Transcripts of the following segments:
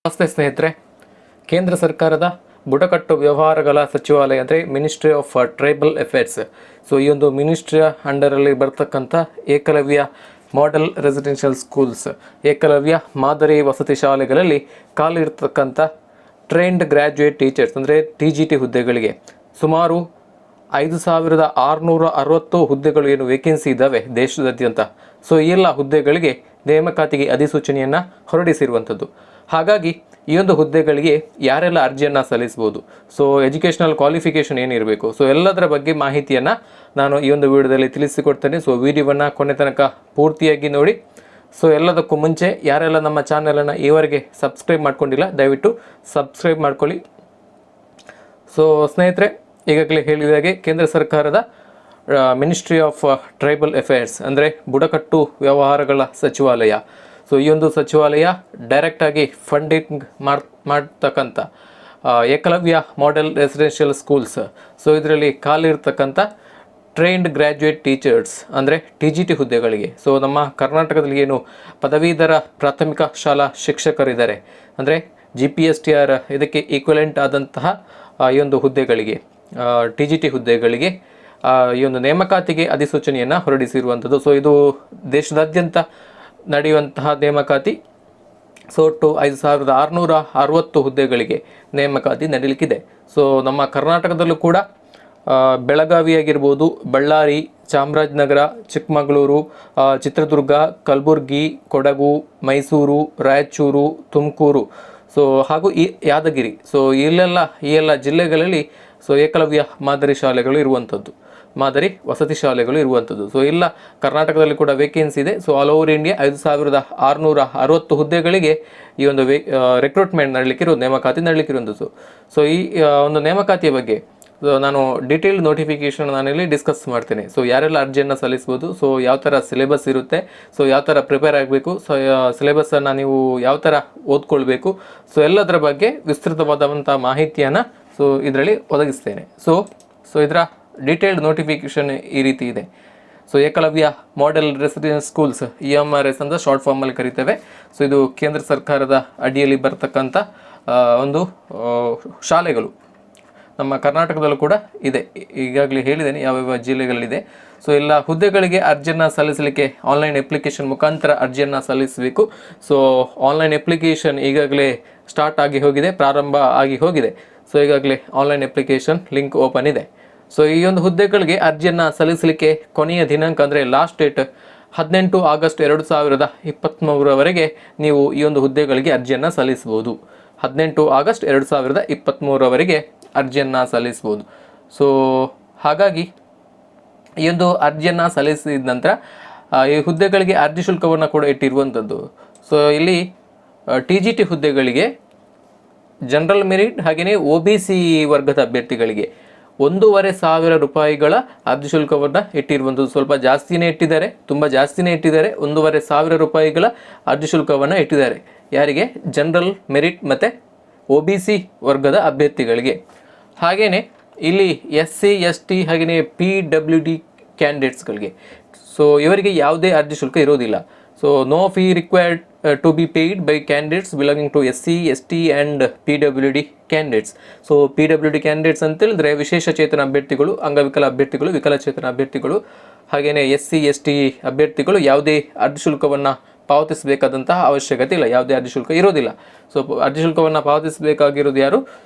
ನಮಸ್ತೆ ಸ್ನೇಹಿತರೆ. ಕೇಂದ್ರ ಸರ್ಕಾರದ ಬುಡಕಟ್ಟು ವ್ಯವಹಾರಗಳ ಸಚಿವಾಲಯ ಅಂದರೆ ministry of tribal affairs. So ಈ ಒಂದು ಮಿನಿಸ್ಟ್ರಿಯ ಅಂಡರಲ್ಲಿ ಬರ್ತಕ್ಕಂಥ Eklavya model residential schools, Eklavya ಮಾದರಿ ವಸತಿ ಶಾಲೆಗಳಲ್ಲಿ ಖಾಲಿರ್ತಕ್ಕಂಥ ಟ್ರೈನ್ಡ್ ಗ್ರ್ಯಾಜುಯೇಟ್ ಟೀಚರ್ಸ್ ಅಂದರೆ TGT ಹುದ್ದೆಗಳಿಗೆ ಸುಮಾರು 5660 ಹುದ್ದೆಗಳು ಏನು ವೇಕೆನ್ಸಿ ಇದ್ದಾವೆ ದೇಶದಾದ್ಯಂತ. ಸೊ ಈ ಎಲ್ಲ ಹುದ್ದೆಗಳಿಗೆ ನೇಮಕಾತಿಗೆ ಅಧಿಸೂಚನೆಯನ್ನು ಹೊರಡಿಸಿರುವಂಥದ್ದು. ಹಾಗಾಗಿ ಈ ಒಂದು ಹುದ್ದೆಗಳಿಗೆ ಯಾರೆಲ್ಲ ಅರ್ಜಿಯನ್ನು ಸಲ್ಲಿಸ್ಬೋದು, ಸೊ ಎಜುಕೇಷನಲ್ ಕ್ವಾಲಿಫಿಕೇಷನ್ ಏನಿರಬೇಕು, ಸೊ ಎಲ್ಲದರ ಬಗ್ಗೆ ಮಾಹಿತಿಯನ್ನು ನಾನು ಈ ಒಂದು ವಿಡಿಯೋದಲ್ಲಿ ತಿಳಿಸಿಕೊಡ್ತೇನೆ. ಸೊ ವಿಡಿಯೋವನ್ನು ಕೊನೆ ತನಕ ಪೂರ್ತಿಯಾಗಿ ನೋಡಿ. ಸೊ ಎಲ್ಲದಕ್ಕೂ ಮುಂಚೆ ಯಾರೆಲ್ಲ ನಮ್ಮ ಚಾನಲನ್ನು ಈವರೆಗೆ ಸಬ್ಸ್ಕ್ರೈಬ್ ಮಾಡ್ಕೊಂಡಿಲ್ಲ ದಯವಿಟ್ಟು ಸಬ್ಸ್ಕ್ರೈಬ್ ಮಾಡ್ಕೊಳ್ಳಿ. ಸೊ ಸ್ನೇಹಿತರೆ, ಈಗಾಗಲೇ ಹೇಳಿದ ಹಾಗೆ ಕೇಂದ್ರ ಸರ್ಕಾರದ ಮಿನಿಸ್ಟ್ರಿ ಆಫ್ ಟ್ರೈಬಲ್ ಅಫೇರ್ಸ್ ಅಂದರೆ ಬುಡಕಟ್ಟು ವ್ಯವಹಾರಗಳ ಸಚಿವಾಲಯ. ಸೊ ಈ ಒಂದು ಸಚಿವಾಲಯ ಡೈರೆಕ್ಟಾಗಿ ಫಂಡಿಂಗ್ ಮಾಡ್ತಕ್ಕಂಥ Eklavya model residential schools, so ಇದರಲ್ಲಿ ಖಾಲಿರ್ತಕ್ಕಂಥ ಟ್ರೈನ್ಡ್ ಗ್ರ್ಯಾಜುಯೇಟ್ ಟೀಚರ್ಸ್ ಅಂದರೆ TGT ಹುದ್ದೆಗಳಿಗೆ. ಸೊ ನಮ್ಮ ಕರ್ನಾಟಕದಲ್ಲಿ ಏನು ಪದವೀಧರ ಪ್ರಾಥಮಿಕ ಶಾಲಾ ಶಿಕ್ಷಕರಿದ್ದಾರೆ ಅಂದರೆ GPSTR ಇದಕ್ಕೆ ಈಕ್ವಲೆಂಟ್ ಆದಂತಹ ಈ ಒಂದು ಹುದ್ದೆಗಳಿಗೆ TGT ಹುದ್ದೆಗಳಿಗೆ ಈ ಒಂದು ನೇಮಕಾತಿಗೆ ಅಧಿಸೂಚನೆಯನ್ನು ಹೊರಡಿಸಿರುವಂಥದ್ದು. ಸೊ ಇದು ದೇಶದಾದ್ಯಂತ ನಡೆಯುವಂತಹ ನೇಮಕಾತಿ. ಸೊ ಒಟ್ಟು 5660 ಹುದ್ದೆಗಳಿಗೆ ನೇಮಕಾತಿ ನಡೀಲಿಕ್ಕಿದೆ. ಸೊ ನಮ್ಮ ಕರ್ನಾಟಕದಲ್ಲೂ ಕೂಡ ಬೆಳಗಾವಿ ಆಗಿರ್ಬೋದು, ಬಳ್ಳಾರಿ, ಚಾಮರಾಜನಗರ, ಚಿಕ್ಕಮಗಳೂರು, ಚಿತ್ರದುರ್ಗ, ಕಲಬುರಗಿ, ಕೊಡಗು, ಮೈಸೂರು, ರಾಯಚೂರು, ತುಮಕೂರು, ಸೊ ಹಾಗೂ ಯಾದಗಿರಿ, ಸೊ ಈ ಎಲ್ಲ ಜಿಲ್ಲೆಗಳಲ್ಲಿ ಸೊ ಏಕಲವ್ಯ ಮಾದರಿ ಶಾಲೆಗಳು ಇರುವಂಥದ್ದು, ಮಾದರಿ ವಸತಿ ಶಾಲೆಗಳು ಇರುವಂಥದ್ದು. ಸೊ ಇಲ್ಲ ಕರ್ನಾಟಕದಲ್ಲಿ ಕೂಡ ವೇಕೆನ್ಸಿ ಇದೆ. ಸೊ ಆಲ್ ಓವರ್ ಇಂಡಿಯಾ 5660 ಹುದ್ದೆಗಳಿಗೆ ಈ ಒಂದು ರಿಕ್ರೂಟ್ಮೆಂಟ್ ನಡಲಿಕ್ಕಿರೋದು, ನೇಮಕಾತಿ ನಡಲಿಕ್ಕಿರುವಂಥದ್ದು. ಸೊ ಈ ಒಂದು ನೇಮಕಾತಿಯ ಬಗ್ಗೆ ನಾನು ಡೀಟೇಲ್ಡ್ ನೋಟಿಫಿಕೇಷನ್ ನಾನಿಲ್ಲಿ ಡಿಸ್ಕಸ್ ಮಾಡ್ತೇನೆ. ಸೊ ಯಾರೆಲ್ಲ ಅರ್ಜಿಯನ್ನು ಸಲ್ಲಿಸ್ಬೋದು, ಸೊ ಯಾವ ಥರ ಸಿಲೆಬಸ್ ಇರುತ್ತೆ, ಸೊ ಯಾವ ಥರ ಪ್ರಿಪೇರ್ ಆಗಬೇಕು, ಸೊ ಸಿಲೆಬಸ್ಸನ್ನು ನೀವು ಯಾವ ಥರ ಓದ್ಕೊಳ್ಬೇಕು, ಸೊ ಎಲ್ಲದರ ಬಗ್ಗೆ ವಿಸ್ತೃತವಾದಂಥ ಮಾಹಿತಿಯನ್ನು ಸೊ ಇದರಲ್ಲಿ ಒದಗಿಸ್ತೇನೆ. ಸೊ ಇದರ ಡೀಟೇಲ್ಡ್ ನೋಟಿಫಿಕೇಷನ್ ಈ ರೀತಿ ಇದೆ. So Eklavya model residence schools EMRS ಅಂತ ಶಾರ್ಟ್ ಫಾರ್ಮಲ್ಲಿ ಕರಿತೇವೆ. ಸೊ ಇದು ಕೇಂದ್ರ ಸರ್ಕಾರದ ಅಡಿಯಲ್ಲಿ ಬರ್ತಕ್ಕಂಥ ಒಂದು ಶಾಲೆಗಳು ನಮ್ಮ ಕರ್ನಾಟಕದಲ್ಲೂ ಕೂಡ ಇದೆ. ಈಗಾಗಲೇ ಹೇಳಿದ್ದೇನೆ ಯಾವ್ಯಾವ ಜಿಲ್ಲೆಗಳಿದೆ. ಸೊ ಎಲ್ಲ ಹುದ್ದೆಗಳಿಗೆ ಅರ್ಜಿಯನ್ನು ಸಲ್ಲಿಸಲಿಕ್ಕೆ ಆನ್ಲೈನ್ ಅಪ್ಲಿಕೇಶನ್ ಮುಖಾಂತರ ಅರ್ಜಿಯನ್ನು ಸಲ್ಲಿಸಬೇಕು. ಸೊ ಆನ್ಲೈನ್ ಅಪ್ಲಿಕೇಶನ್ ಈಗಾಗಲೇ ಸ್ಟಾರ್ಟ್ ಆಗಿ ಹೋಗಿದೆ, ಪ್ರಾರಂಭ ಆಗಿ ಹೋಗಿದೆ. ಸೊ ಈಗಾಗಲೇ ಆನ್ಲೈನ್ ಅಪ್ಲಿಕೇಶನ್ ಲಿಂಕ್ ಓಪನ್ ಇದೆ. ಸೊ ಈ ಒಂದು ಹುದ್ದೆಗಳಿಗೆ ಅರ್ಜಿಯನ್ನು ಸಲ್ಲಿಸಲಿಕ್ಕೆ ಕೊನೆಯ ದಿನಾಂಕ ಅಂದರೆ ಲಾಸ್ಟ್ ಡೇಟ್ 18 ಆಗಸ್ಟ್ 2023ರವರೆಗೆ ನೀವು ಈ ಒಂದು ಹುದ್ದೆಗಳಿಗೆ ಅರ್ಜಿಯನ್ನು ಸಲ್ಲಿಸ್ಬೋದು. 18 ಆಗಸ್ಟ್ 2023ರವರೆಗೆ ಅರ್ಜಿಯನ್ನು ಸಲ್ಲಿಸ್ಬೋದು. ಸೊ ಹಾಗಾಗಿ ಈ ಒಂದು ಅರ್ಜಿಯನ್ನು ಸಲ್ಲಿಸಿದ ನಂತರ ಈ ಹುದ್ದೆಗಳಿಗೆ ಅರ್ಜಿ ಶುಲ್ಕವನ್ನು ಕೂಡ ಇಟ್ಟಿರುವಂಥದ್ದು. ಸೊ ಇಲ್ಲಿ TGT ಹುದ್ದೆಗಳಿಗೆ ಜನರಲ್ ಮೆರಿಟ್ ಹಾಗೆಯೇ OBC ವರ್ಗದ ಅಭ್ಯರ್ಥಿಗಳಿಗೆ 1,500 ರೂಪಾಯಿಗಳ ಅರ್ಜಿ ಶುಲ್ಕವನ್ನು ಇಟ್ಟಿರುವಂಥದ್ದು. ಸ್ವಲ್ಪ ಜಾಸ್ತಿನೇ ಇಟ್ಟಿದ್ದಾರೆ, ತುಂಬ ಜಾಸ್ತಿನೇ ಇಟ್ಟಿದ್ದಾರೆ. 1,500 ರೂಪಾಯಿಗಳ ಅರ್ಜಿ ಶುಲ್ಕವನ್ನು ಇಟ್ಟಿದ್ದಾರೆ. ಯಾರಿಗೆ? ಜನರಲ್ ಮೆರಿಟ್ ಮತ್ತು OBC ವರ್ಗದ ಅಭ್ಯರ್ಥಿಗಳಿಗೆ. ಹಾಗೆಯೇ ಇಲ್ಲಿ SC ST ಹಾಗೆಯೇ PWD ಕ್ಯಾಂಡಿಡೇಟ್ಸ್ಗಳಿಗೆ ಸೊ ಇವರಿಗೆ ಯಾವುದೇ ಅರ್ಜಿ ಶುಲ್ಕ ಇರೋದಿಲ್ಲ. So no fee required to be paid by candidates belonging to SC ST and PWD candidates. So PWD candidates ಅಂತೇಳಿದ್ರೆ ವಿಶೇಷಚೇತನ ಅಭ್ಯರ್ಥಿಗಳು, ಅಂಗವಿಕಲ ಅಭ್ಯರ್ಥಿಗಳು, ವಿಕಲಚೇತನ ಅಭ್ಯರ್ಥಿಗಳು, ಹಾಗೆಯೇ SC ST ಅಭ್ಯರ್ಥಿಗಳು ಯಾವುದೇ ಅರ್ಜಿ ಶುಲ್ಕವನ್ನು ಪಾವತಿಸಬೇಕಾದಂತಹ ಅವಶ್ಯಕತೆ ಇಲ್ಲ, ಯಾವುದೇ ಅರ್ಜಿ ಶುಲ್ಕ ಇರೋದಿಲ್ಲ. ಸೊ ಅರ್ಜಿ ಶುಲ್ಕವನ್ನು ಪಾವತಿಸಬೇಕಾಗಿರೋದು ಯಾರು?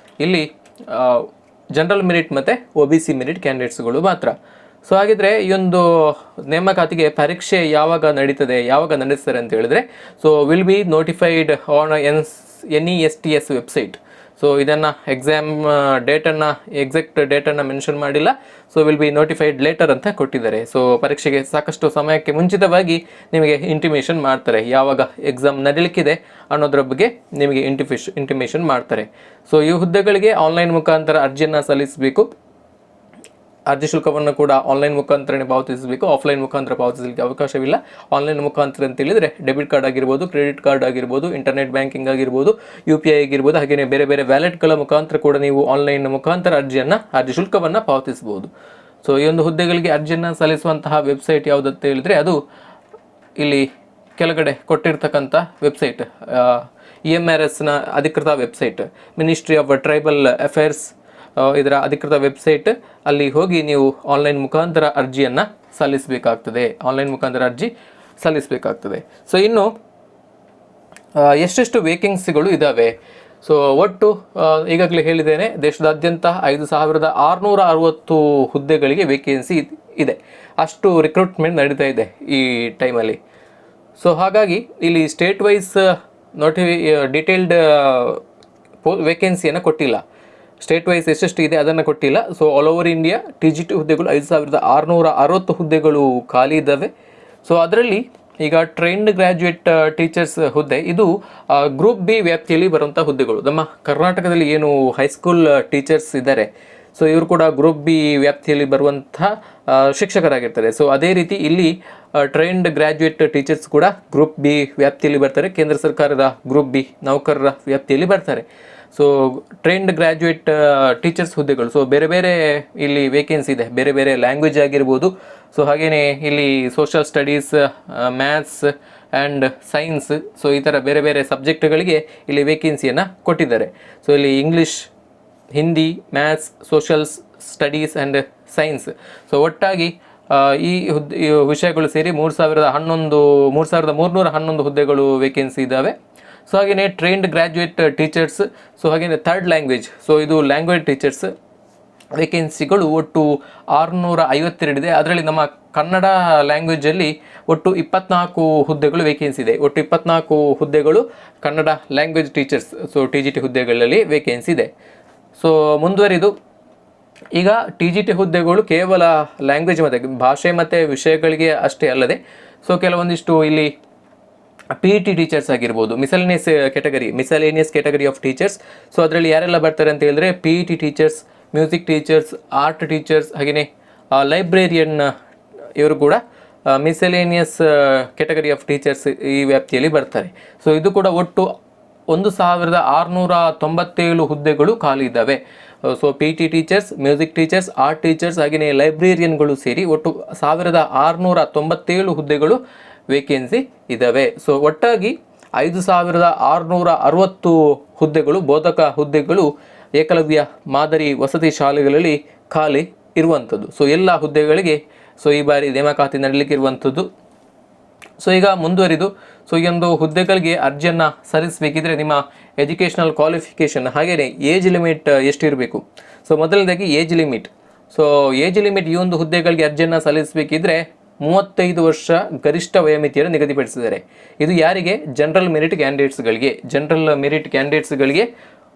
ಇಲ್ಲಿ ಜನರಲ್ ಮೆರಿಟ್ ಮತ್ತು OBC ಮೆರಿಟ್ ಕ್ಯಾಂಡಿಡೇಟ್ಸ್ಗಳು ಮಾತ್ರ. ಸೊ ಹಾಗಿದ್ರೆ ಈ ಒಂದು ನೇಮಕಾತಿಗೆ ಪರೀಕ್ಷೆ ಯಾವಾಗ ನಡೀತದೆ, ಯಾವಾಗ ನಡೆಸ್ತಾರೆ ಅಂತ ಹೇಳಿದ್ರೆ, so will be notified on NESTS website. So ಇದನ್ನು ಎಕ್ಸಾಮ್ ಡೇಟನ್ನು ಎಕ್ಸಾಕ್ಟ್ ಡೇಟನ್ನು ಮೆನ್ಷನ್ ಮಾಡಿಲ್ಲ. So will be notified later ಅಂತ ಕೊಟ್ಟಿದ್ದಾರೆ. ಸೊ ಪರೀಕ್ಷೆಗೆ ಸಾಕಷ್ಟು ಸಮಯಕ್ಕೆ ಮುಂಚಿತವಾಗಿ ನಿಮಗೆ ಇಂಟಿಮೇಷನ್ ಮಾಡ್ತಾರೆ, ಯಾವಾಗ ಎಕ್ಸಾಮ್ ನಡೀಲಿಕ್ಕಿದೆ ಅನ್ನೋದ್ರ ಬಗ್ಗೆ ನಿಮಗೆ ಇಂಟಿಮೇಷನ್ ಮಾಡ್ತಾರೆ. ಸೊ ಈ ಹುದ್ದೆಗಳಿಗೆ ಆನ್ಲೈನ್ ಮುಖಾಂತರ ಅರ್ಜಿಯನ್ನು ಸಲ್ಲಿಸಬೇಕು. ಅರ್ಜಿ ಶುಲ್ಕವನ್ನು ಕೂಡ ಆನ್ಲೈನ್ ಮುಖಾಂತರನೇ ಪಾವತಿಸಬೇಕು, ಆಫ್ಲೈನ್ ಮುಖಾಂತರ ಪಾವತಿಸಲಿಕ್ಕೆ ಅವಕಾಶವಿಲ್ಲ. ಆನ್ಲೈನ್ ಮುಖಾಂತರ ಅಂತ ಹೇಳಿದರೆ ಡೆಬಿಟ್ ಕಾರ್ಡ್ ಆಗಿರ್ಬೋದು, ಕ್ರೆಡಿಟ್ ಕಾರ್ಡ್ ಆಗಿರ್ಬೋದು, ಇಂಟರ್ನೆಟ್ ಬ್ಯಾಂಕಿಂಗ್ ಆಗಿರ್ಬೋದು, UPI ಆಗಿರ್ಬೋದು, ಹಾಗೆಯೇ ಬೇರೆ ಬೇರೆ ವ್ಯಾಲೆಟ್ಗಳ ಮುಖಾಂತರ ಕೂಡ ನೀವು ಆನ್ಲೈನ್ ಮುಖಾಂತರ ಅರ್ಜಿ ಶುಲ್ಕವನ್ನು ಪಾವತಿಸಬಹುದು. ಸೊ ಈ ಒಂದು ಹುದ್ದೆಗಳಿಗೆ ಅರ್ಜಿಯನ್ನು ಸಲ್ಲಿಸುವಂತಹ ವೆಬ್ಸೈಟ್ ಯಾವುದಂತ ಹೇಳಿದರೆ ಅದು ಇಲ್ಲಿ ಕೆಳಗಡೆ ಕೊಟ್ಟಿರ್ತಕ್ಕಂಥ ವೆಬ್ಸೈಟ್ EMRSನ ಅಧಿಕೃತ website, ministry of tribal affairs ಇದರ ಅಧಿಕೃತ ವೆಬ್ಸೈಟ್, ಅಲ್ಲಿ ಹೋಗಿ ನೀವು ಆನ್ಲೈನ್ ಮುಖಾಂತರ ಅರ್ಜಿಯನ್ನು ಸಲ್ಲಿಸಬೇಕಾಗ್ತದೆ. ಸೊ ಇನ್ನು ಎಷ್ಟೆಷ್ಟು ವೇಕೆನ್ಸಿಗಳು ಇದ್ದಾವೆ? ಸೊ ಒಟ್ಟು ಈಗಾಗಲೇ ಹೇಳಿದ್ದೇನೆ, ದೇಶದಾದ್ಯಂತ 5660 ಹುದ್ದೆಗಳಿಗೆ ವೇಕೆನ್ಸಿ ಇದೆ. ಅಷ್ಟು ರಿಕ್ರೂಟ್ಮೆಂಟ್ ನಡೀತಾ ಇದೆ ಈ ಟೈಮಲ್ಲಿ. ಸೊ ಹಾಗಾಗಿ ಇಲ್ಲಿ ಸ್ಟೇಟ್ ವೈಸ್ ಡೀಟೇಲ್ಡ್ ವೇಕೆನ್ಸಿಯನ್ನು ಕೊಟ್ಟಿಲ್ಲ. ಸ್ಟೇಟ್ ವೈಸ್ ಎಷ್ಟೆಷ್ಟು ಇದೆ ಅದನ್ನು ಕೊಟ್ಟಿಲ್ಲ. So all over India TGT ಹುದ್ದೆಗಳು 5660 ಹುದ್ದೆಗಳು ಖಾಲಿ ಇದ್ದಾವೆ. ಸೊ ಅದರಲ್ಲಿ ಈಗ ಟ್ರೈನ್ಡ್ ಗ್ರ್ಯಾಜುಯೇಟ್ ಟೀಚರ್ಸ್ ಹುದ್ದೆ, ಇದು ಗ್ರೂಪ್ ಬಿ ವ್ಯಾಪ್ತಿಯಲ್ಲಿ ಬರುವಂಥ ಹುದ್ದೆಗಳು. ನಮ್ಮ ಕರ್ನಾಟಕದಲ್ಲಿ ಏನು ಹೈಸ್ಕೂಲ್ ಟೀಚರ್ಸ್ ಇದ್ದಾರೆ, ಸೊ ಇವರು ಕೂಡ ಗ್ರೂಪ್ ಬಿ ವ್ಯಾಪ್ತಿಯಲ್ಲಿ ಬರುವಂಥ ಶಿಕ್ಷಕರಾಗಿರ್ತಾರೆ. ಸೊ ಅದೇ ರೀತಿ ಇಲ್ಲಿ ಟ್ರೈನ್ಡ್ ಗ್ರ್ಯಾಜುಯೇಟ್ ಟೀಚರ್ಸ್ ಕೂಡ ಗ್ರೂಪ್ ಬಿ ವ್ಯಾಪ್ತಿಯಲ್ಲಿ ಬರ್ತಾರೆ, ಕೇಂದ್ರ ಸರ್ಕಾರದ ಗ್ರೂಪ್ ಬಿ ನೌಕರರ ವ್ಯಾಪ್ತಿಯಲ್ಲಿ ಬರ್ತಾರೆ. ಸೊ ಟ್ರೈನ್ಡ್ ಗ್ರ್ಯಾಜುಯೇಟ್ ಟೀಚರ್ಸ್ ಹುದ್ದೆಗಳು, ಸೊ ಬೇರೆ ಬೇರೆ ಇಲ್ಲಿ ವೇಕೆನ್ಸಿ ಇದೆ, ಬೇರೆ ಬೇರೆ ಲ್ಯಾಂಗ್ವೇಜ್ ಆಗಿರ್ಬೋದು. ಸೊ ಹಾಗೆಯೇ ಇಲ್ಲಿ social studies, maths and science, so ಈ ಥರ ಬೇರೆ ಬೇರೆ ಸಬ್ಜೆಕ್ಟ್ಗಳಿಗೆ ಇಲ್ಲಿ ವೇಕೆನ್ಸಿಯನ್ನು ಕೊಟ್ಟಿದ್ದಾರೆ. ಸೊ ಇಲ್ಲಿ English, Hindi, maths, social studies and science, so ಒಟ್ಟಾಗಿ ಈ ವಿಷಯಗಳು ಸೇರಿ 3311 ಹುದ್ದೆಗಳು ವೇಕೆನ್ಸಿ ಇದ್ದಾವೆ. ಸೊ ಹಾಗೆಯೇ ಟ್ರೈನ್ಡ್ ಗ್ರ್ಯಾಜುಯೇಟ್ ಟೀಚರ್ಸ್, ಸೊ ಹಾಗೆಯೇ ಥರ್ಡ್ ಲ್ಯಾಂಗ್ವೇಜ್, ಸೊ ಇದು ಲ್ಯಾಂಗ್ವೇಜ್ ಟೀಚರ್ಸ್ ವೇಕೆನ್ಸಿಗಳು ಒಟ್ಟು 652 ಇದೆ. ಅದರಲ್ಲಿ ನಮ್ಮ ಕನ್ನಡ ಲ್ಯಾಂಗ್ವೇಜಲ್ಲಿ ಒಟ್ಟು 24 ಹುದ್ದೆಗಳು ವೇಕೆನ್ಸಿ ಇದೆ. ಒಟ್ಟು 24 ಹುದ್ದೆಗಳು Kannada language teachers, so TGT ಹುದ್ದೆಗಳಲ್ಲಿ ವೇಕೆನ್ಸಿ ಇದೆ. ಸೊ ಮುಂದುವರಿದು ಈಗ TGT ಹುದ್ದೆಗಳು ಕೇವಲ ಲ್ಯಾಂಗ್ವೇಜ್ ಮತ್ತು ಭಾಷೆ ಮತ್ತು ವಿಷಯಗಳಿಗೆ ಅಷ್ಟೇ ಅಲ್ಲದೆ, ಸೊ ಕೆಲವೊಂದಿಷ್ಟು ಇಲ್ಲಿ PET ಟೀಚರ್ಸ್ ಆಗಿರ್ಬೋದು, miscellaneous category of teachers. So ಅದರಲ್ಲಿ ಯಾರೆಲ್ಲ ಬರ್ತಾರೆ ಅಂತ ಹೇಳಿದ್ರೆ PET teachers, music teachers, art teachers, ಹಾಗೆಯೇ ಲೈಬ್ರೇರಿಯನ್ ಇವರು ಕೂಡ ಮಿಸಲೇನಿಯಸ್ ಕ್ಯಾಟಗರಿ ಆಫ್ ಟೀಚರ್ಸ್ ಈ ವ್ಯಾಪ್ತಿಯಲ್ಲಿ ಬರ್ತಾರೆ. ಸೊ ಇದು ಕೂಡ ಒಟ್ಟು 1697 ಹುದ್ದೆಗಳು ಖಾಲಿ ಇದ್ದಾವೆ. So PET teachers, music teachers, art teachers, ಹಾಗೆಯೇ ಲೈಬ್ರೇರಿಯನ್ಗಳು ಸೇರಿ ಒಟ್ಟು 1697 ಹುದ್ದೆಗಳು ವೇಕೆನ್ಸಿ ಇದ್ದಾವೆ. ಸೊ ಒಟ್ಟಾಗಿ 5660 ಹುದ್ದೆಗಳು, ಬೋಧಕ ಹುದ್ದೆಗಳು ಏಕಲವ್ಯ ಮಾದರಿ ವಸತಿ ಶಾಲೆಗಳಲ್ಲಿ ಖಾಲಿ ಇರುವಂಥದ್ದು. ಸೊ ಎಲ್ಲ ಹುದ್ದೆಗಳಿಗೆ ಸೊ ಈ ಬಾರಿ ನೇಮಕಾತಿ ನಡೀಲಿಕ್ಕೆ ಇರುವಂಥದ್ದು. ಸೊ ಈಗ ಮುಂದುವರಿದು, ಸೊ ಈ ಒಂದು ಹುದ್ದೆಗಳಿಗೆ ಅರ್ಜಿಯನ್ನು ಸಲ್ಲಿಸಬೇಕಿದ್ರೆ ನಿಮ್ಮ ಎಜುಕೇಷನಲ್ ಕ್ವಾಲಿಫಿಕೇಷನ್ ಹಾಗೆಯೇ ಏಜ್ ಲಿಮಿಟ್ ಎಷ್ಟಿರಬೇಕು? ಸೊ ಮೊದಲನೇದಾಗಿ age limit. So age limit ಈ ಒಂದು ಹುದ್ದೆಗಳಿಗೆ ಅರ್ಜಿಯನ್ನು ಸಲ್ಲಿಸಬೇಕಿದ್ರೆ 35 ವರ್ಷ ಗರಿಷ್ಠ ವಯೋಮಿತಿಯನ್ನು ನಿಗದಿಪಡಿಸಿದ್ದಾರೆ. ಇದು ಯಾರಿಗೆ? ಜನರಲ್ ಮೆರಿಟ್ ಕ್ಯಾಂಡಿಡೇಟ್ಸ್ಗಳಿಗೆ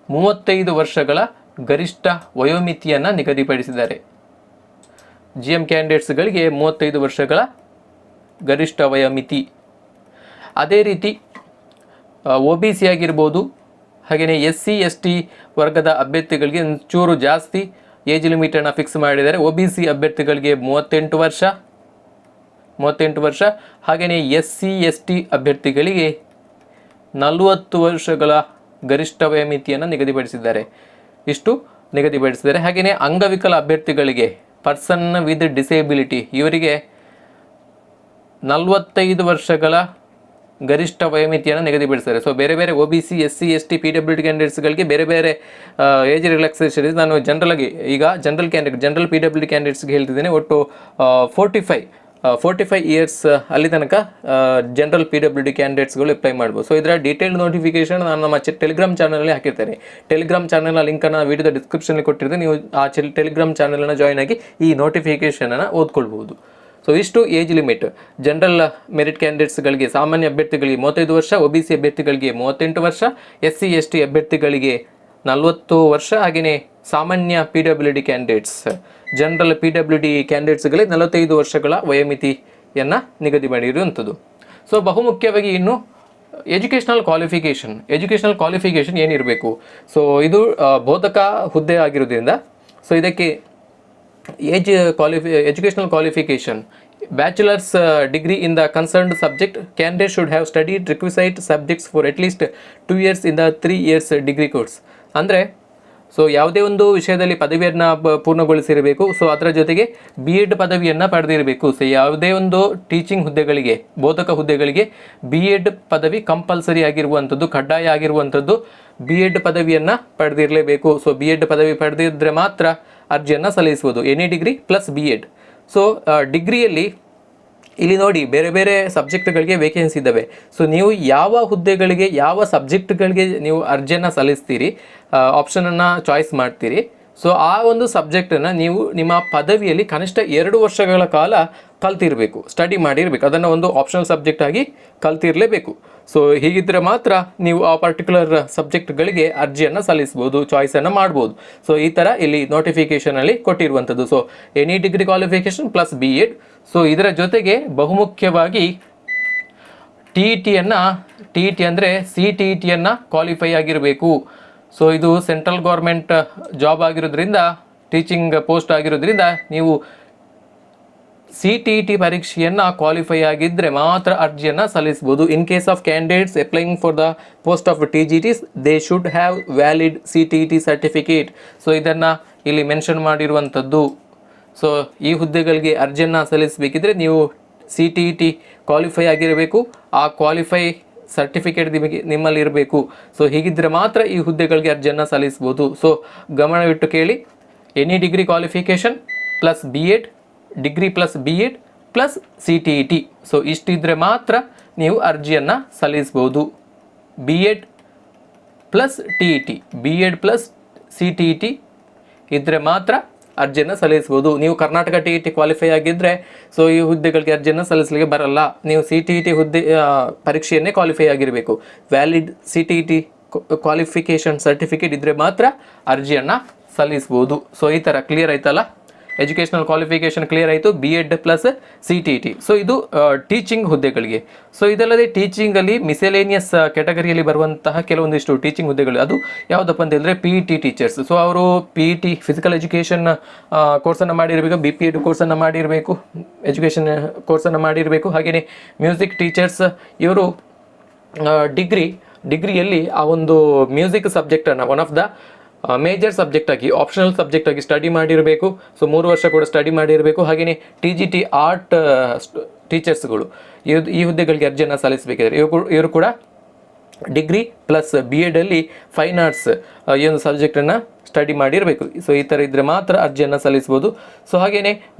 35 ವರ್ಷಗಳ ಗರಿಷ್ಠ ವಯೋಮಿತಿಯನ್ನು ನಿಗದಿಪಡಿಸಿದ್ದಾರೆ. GM ಕ್ಯಾಂಡಿಡೇಟ್ಸ್ಗಳಿಗೆ 35 ವರ್ಷಗಳ ಗರಿಷ್ಠ ವಯೋಮಿತಿ. ಅದೇ ರೀತಿ OBC ಆಗಿರ್ಬೋದು, ಹಾಗೆಯೇ SC ST ವರ್ಗದ ಅಭ್ಯರ್ಥಿಗಳಿಗೆ ಒಂಚೂರು ಜಾಸ್ತಿ ಏಜ್ ಲಿಮಿಟನ್ನು ಫಿಕ್ಸ್ ಮಾಡಿದ್ದಾರೆ. OBC ಅಭ್ಯರ್ಥಿಗಳಿಗೆ 38 ವರ್ಷ, ಹಾಗೆಯೇ SC ST ಅಭ್ಯರ್ಥಿಗಳಿಗೆ 40 ವರ್ಷಗಳ ಗರಿಷ್ಠ ವಯೋಮಿತಿಯನ್ನು ನಿಗದಿಪಡಿಸಿದ್ದಾರೆ. ಹಾಗೆಯೇ ಅಂಗವಿಕಲ ಅಭ್ಯರ್ಥಿಗಳಿಗೆ, ಪರ್ಸನ್ ವಿತ್ ಡಿಸೇಬಿಲಿಟಿ, ಇವರಿಗೆ 45 ವರ್ಷಗಳ ಗರಿಷ್ಠ ವಯೋಮಿತಿಯನ್ನು ನಿಗದಿಪಡಿಸಿದ್ದಾರೆ. ಸೊ ಬೇರೆ ಬೇರೆ OBC SC ST PWD ಕ್ಯಾಂಡಿಡೇಟ್ಸ್ಗಳಿಗೆ ಬೇರೆ ಬೇರೆ ಏಜ್ ರಿಲ್ಯಾಕ್ಸೇಷನ್ ಇದೆ. ನಾನು ಜನರಲ್ PWD ಕ್ಯಾಂಡಿಡೇಟ್ಸ್ಗೆ ಹೇಳ್ತಿದ್ದೇನೆ. ಒಟ್ಟು 45 ಇಯರ್ಸ್ ಅಲ್ಲಿ ತನಕ ಜನರಲ್ PWD ಕ್ಯಾಂಡಿಡೇಟ್ಸ್ಗಳು ಅಪ್ಲೈ ಮಾಡ್ಬೋದು. ಸೊ ಇದರ ಡೀಟೇಲ್ಡ್ ನೋಟಿಫಿಕೇಶನ್ ನಾನು ನಮ್ಮ ಟೆಲಿಗ್ರಾಮ್ ಚಾನಲಲ್ಲಿ ಹಾಕಿರ್ತೇನೆ. ಟೆಲಿಗ್ರಾಮ್ ಚಾನಲ್ನ ಲಿಂಕನ್ನು ವಿಡಿಯೋದ ಡಿಸ್ಕ್ರಿಪ್ಷನಲ್ಲಿ ಕೊಟ್ಟಿರ್ತೀನಿ. ನೀವು ಆ ಟೆಲಿಗ್ರಾಮ್ ಚಾನಲನ್ನು ಜಾಯ್ನ್ ಆಗಿ ಈ ನೋಟಿಫಿಕೇಷನನ್ನು ಓದ್ಕೊಳ್ಬೋದು. ಸೊ ಇಷ್ಟು ಏಜ್ ಲಿಮಿಟ್. ಜನರಲ್ ಮೆರಿಟ್ ಕ್ಯಾಂಡಿಡೇಟ್ಸ್ಗಳಿಗೆ, ಸಾಮಾನ್ಯ ಅಭ್ಯರ್ಥಿಗಳಿಗೆ 35 ವರ್ಷ, OBC ಅಭ್ಯರ್ಥಿಗಳಿಗೆ 38 ವರ್ಷ, SC ST ಅಭ್ಯರ್ಥಿಗಳಿಗೆ 40 ವರ್ಷ, ಹಾಗೆಯೇ ಸಾಮಾನ್ಯ PWD ಕ್ಯಾಂಡಿಡೇಟ್ಸ್, ಜನರಲ್ PWD ಕ್ಯಾಂಡಿಡೇಟ್ಸ್ಗಳಿಗೆ 45 ವರ್ಷಗಳ ವಯೋಮಿತಿಯನ್ನು ನಿಗದಿ ಮಾಡಿರುವಂಥದ್ದು. ಸೊ ಬಹುಮುಖ್ಯವಾಗಿ ಇನ್ನು ಎಜುಕೇಷನಲ್ ಕ್ವಾಲಿಫಿಕೇಷನ್ ಏನಿರಬೇಕು? ಸೊ ಇದು ಬೋಧಕ ಹುದ್ದೆ ಆಗಿರೋದ್ರಿಂದ ಸೊ ಇದಕ್ಕೆ educational qualification bachelor's degree in the concerned subject. Candidate should have studied requisite subjects for at least 2 years in the 3 years degree course. ಅಂದರೆ ಸೊ ಯಾವುದೇ ಒಂದು ವಿಷಯದಲ್ಲಿ ಪದವಿಯನ್ನು ಪೂರ್ಣಗೊಳಿಸಿರಬೇಕು. ಸೊ ಅದರ ಜೊತೆಗೆ B.Ed ಪದವಿಯನ್ನು ಪಡೆದಿರಬೇಕು. ಸೊ ಯಾವುದೇ ಒಂದು ಟೀಚಿಂಗ್ ಹುದ್ದೆಗಳಿಗೆ, ಬೋಧಕ ಹುದ್ದೆಗಳಿಗೆ B.Ed ಪದವಿ ಕಂಪಲ್ಸರಿ ಆಗಿರುವಂಥದ್ದು, ಕಡ್ಡಾಯ ಆಗಿರುವಂಥದ್ದು. B.Ed ಪದವಿಯನ್ನು ಪಡೆದಿರಲೇಬೇಕು. ಸೊ B.Ed ಪದವಿ ಪಡೆದಿದ್ದರೆ ಮಾತ್ರ ಅರ್ಜಿಯನ್ನು ಸಲ್ಲಿಸ್ಬೋದು. Any degree plus B.Ed. So ಡಿಗ್ರಿಯಲ್ಲಿ ಇಲ್ಲಿ ನೋಡಿ ಬೇರೆ ಬೇರೆ ಸಬ್ಜೆಕ್ಟ್ಗಳಿಗೆ ವೇಕೆನ್ಸಿ ಇದ್ದಾವೆ. ಸೊ ನೀವು ಯಾವ ಹುದ್ದೆಗಳಿಗೆ, ಯಾವ ಸಬ್ಜೆಕ್ಟ್ಗಳಿಗೆ ನೀವು ಅರ್ಜಿಯನ್ನು ಸಲ್ಲಿಸ್ತೀರಿ, ಆಪ್ಷನನ್ನು ಚಾಯ್ಸ್ ಮಾಡ್ತೀರಿ. ಸೊ ಆ ಒಂದು ಸಬ್ಜೆಕ್ಟನ್ನು ನೀವು ನಿಮ್ಮ ಪದವಿಯಲ್ಲಿ ಕನಿಷ್ಠ 2 ವರ್ಷಗಳ ಕಾಲ ಕಲ್ತಿರಬೇಕು, ಸ್ಟಡಿ ಮಾಡಿರಬೇಕು. ಅದನ್ನು ಒಂದು ಆಪ್ಷನಲ್ ಸಬ್ಜೆಕ್ಟ್ ಆಗಿ ಕಲ್ತಿರಲೇಬೇಕು. ಸೊ ಹೀಗಿದ್ದರೆ ಮಾತ್ರ ನೀವು ಆ ಪರ್ಟಿಕ್ಯುಲರ್ ಸಬ್ಜೆಕ್ಟ್ಗಳಿಗೆ ಅರ್ಜಿಯನ್ನು ಸಲ್ಲಿಸ್ಬೋದು, ಚಾಯ್ಸನ್ನು ಮಾಡ್ಬೋದು. ಸೊ ಈ ಥರ ಇಲ್ಲಿ ನೋಟಿಫಿಕೇಷನಲ್ಲಿ ಕೊಟ್ಟಿರುವಂಥದ್ದು. So any degree qualification plus B.Ed. So ಇದರ ಜೊತೆಗೆ ಬಹುಮುಖ್ಯವಾಗಿ TET ಅಂದರೆ CTET ಕ್ವಾಲಿಫೈ ಆಗಿರಬೇಕು. ಸೊ ಇದು ಸೆಂಟ್ರಲ್ ಗೌರ್ಮೆಂಟ್ ಜಾಬ್ ಆಗಿರೋದ್ರಿಂದ, ಟೀಚಿಂಗ್ ಪೋಸ್ಟ್ ಆಗಿರೋದ್ರಿಂದ ನೀವು CTET ಪರೀಕ್ಷೆಯನ್ನು ಕ್ವಾಲಿಫೈ ಆಗಿದ್ದರೆ ಮಾತ್ರ ಅರ್ಜಿಯನ್ನು ಸಲ್ಲಿಸ್ಬೋದು. In case of candidates applying for the post of TGTs they should have valid CTET certificate. So ಇದನ್ನು ಇಲ್ಲಿ ಮೆನ್ಷನ್ ಮಾಡಿರುವಂಥದ್ದು. ಸೊ ಈ ಹುದ್ದೆಗಳಿಗೆ ಅರ್ಜಿಯನ್ನು ಸಲ್ಲಿಸಬೇಕಿದ್ರೆ ನೀವು CTET ಕ್ವಾಲಿಫೈ ಆಗಿರಬೇಕು, ಆ ಕ್ವಾಲಿಫೈ ಸರ್ಟಿಫಿಕೇಟ್ ನಿಮ್ಮಲ್ಲಿ ಇರಬೇಕು. ಸೊ ಹೀಗಿದ್ದರೆ ಮಾತ್ರ ಈ ಹುದ್ದೆಗಳಿಗೆ ಅರ್ಜಿಯನ್ನು ಸಲ್ಲಿಸ್ಬೋದು. ಸೊ ಗಮನವಿಟ್ಟು ಕೇಳಿ, any degree qualification plus B.Ed, degree plus B.Ed plus CTET. So ಇಷ್ಟಿದ್ರೆ ಮಾತ್ರ ನೀವು ಅರ್ಜಿಯನ್ನು ಸಲ್ಲಿಸ್ಬೋದು. B.Ed plus TET, B.Ed plus CTET ಇದ್ದರೆ ಮಾತ್ರ ಅರ್ಜಿಯನ್ನು ಸಲ್ಲಿಸ್ಬೋದು. ನೀವು ಕರ್ನಾಟಕ TET ಕ್ವಾಲಿಫೈ ಆಗಿದ್ದರೆ ಸೊ ಈ ಹುದ್ದೆಗಳಿಗೆ ಅರ್ಜಿಯನ್ನು ಸಲ್ಲಿಸಲಿಕ್ಕೆ ಬರಲ್ಲ. ನೀವು CTET ಹುದ್ದೆ ಪರೀಕ್ಷೆಯನ್ನೇ ಕ್ವಾಲಿಫೈ ಆಗಿರಬೇಕು. ವ್ಯಾಲಿಡ್ CTET ಕ್ವಾಲಿಫಿಕೇಷನ್ ಸರ್ಟಿಫಿಕೇಟ್ ಇದ್ದರೆ ಮಾತ್ರ ಅರ್ಜಿಯನ್ನು ಸಲ್ಲಿಸ್ಬೋದು. ಸೊ ಈ ಥರ ಕ್ಲಿಯರ್ ಆಯ್ತಲ್ಲ, ಎಜುಕೇಷನಲ್ ಕ್ವಾಲಿಫಿಕೇಷನ್ ಕ್ಲಿಯರ್ ಆಯಿತು. B.Ed plus CTET. ಸೊ ಇದು ಟೀಚಿಂಗ್ ಹುದ್ದೆಗಳಿಗೆ. ಸೊ ಇದಲ್ಲದೆ ಟೀಚಿಂಗಲ್ಲಿ ಮಿಸೆಲೇನಿಯಸ್ ಕ್ಯಾಟಗರಿಯಲ್ಲಿ ಬರುವಂತಹ ಕೆಲವೊಂದಿಷ್ಟು ಟೀಚಿಂಗ್ ಹುದ್ದೆಗಳು, ಅದು ಯಾವುದಪ್ಪ ಅಂತ ಹೇಳಿದ್ರೆ PET ಟೀಚರ್ಸ್. ಸೊ ಅವರು PET ಫಿಸಿಕಲ್ ಎಜುಕೇಷನ್ ಕೋರ್ಸನ್ನು ಮಾಡಿರಬೇಕು, BPEd ಕೋರ್ಸನ್ನು ಮಾಡಿರಬೇಕು, ಎಜುಕೇಷನ್ ಕೋರ್ಸನ್ನು ಮಾಡಿರಬೇಕು. ಹಾಗೆಯೇ ಮ್ಯೂಸಿಕ್ ಟೀಚರ್ಸ್ ಇವರು ಡಿಗ್ರಿಯಲ್ಲಿ ಆ ಒಂದು ಮ್ಯೂಸಿಕ್ ಸಬ್ಜೆಕ್ಟನ್ನು one of the major subject ಆಗಿ, ಆಪ್ಷನಲ್ ಸಬ್ಜೆಕ್ಟ್ ಆಗಿ ಸ್ಟಡಿ ಮಾಡಿರಬೇಕು. ಸೊ 3 ವರ್ಷ ಕೂಡ ಸ್ಟಡಿ ಮಾಡಿರಬೇಕು. ಹಾಗೆಯೇ TGT ಆರ್ಟ್ ಟೀಚರ್ಸ್ಗಳು ಈ ಹುದ್ದೆಗಳಿಗೆ ಅರ್ಜಿಯನ್ನು ಸಲ್ಲಿಸಬೇಕಿದ್ರೆ ಇವರು ಕೂಡ ಡಿಗ್ರಿ ಪ್ಲಸ್ B.Ed ಅಲ್ಲಿ ಫೈನ್ ಆರ್ಟ್ಸ್ ಈ ಒಂದು ಸಬ್ಜೆಕ್ಟನ್ನು ಸ್ಟಡಿ ಮಾಡಿರಬೇಕು. ಸೊ ಈ ಥರ ಇದ್ದರೆ ಮಾತ್ರ ಅರ್ಜಿಯನ್ನು ಸಲ್ಲಿಸ್ಬೋದು. ಸೊ ಹಾಗೆಯೇ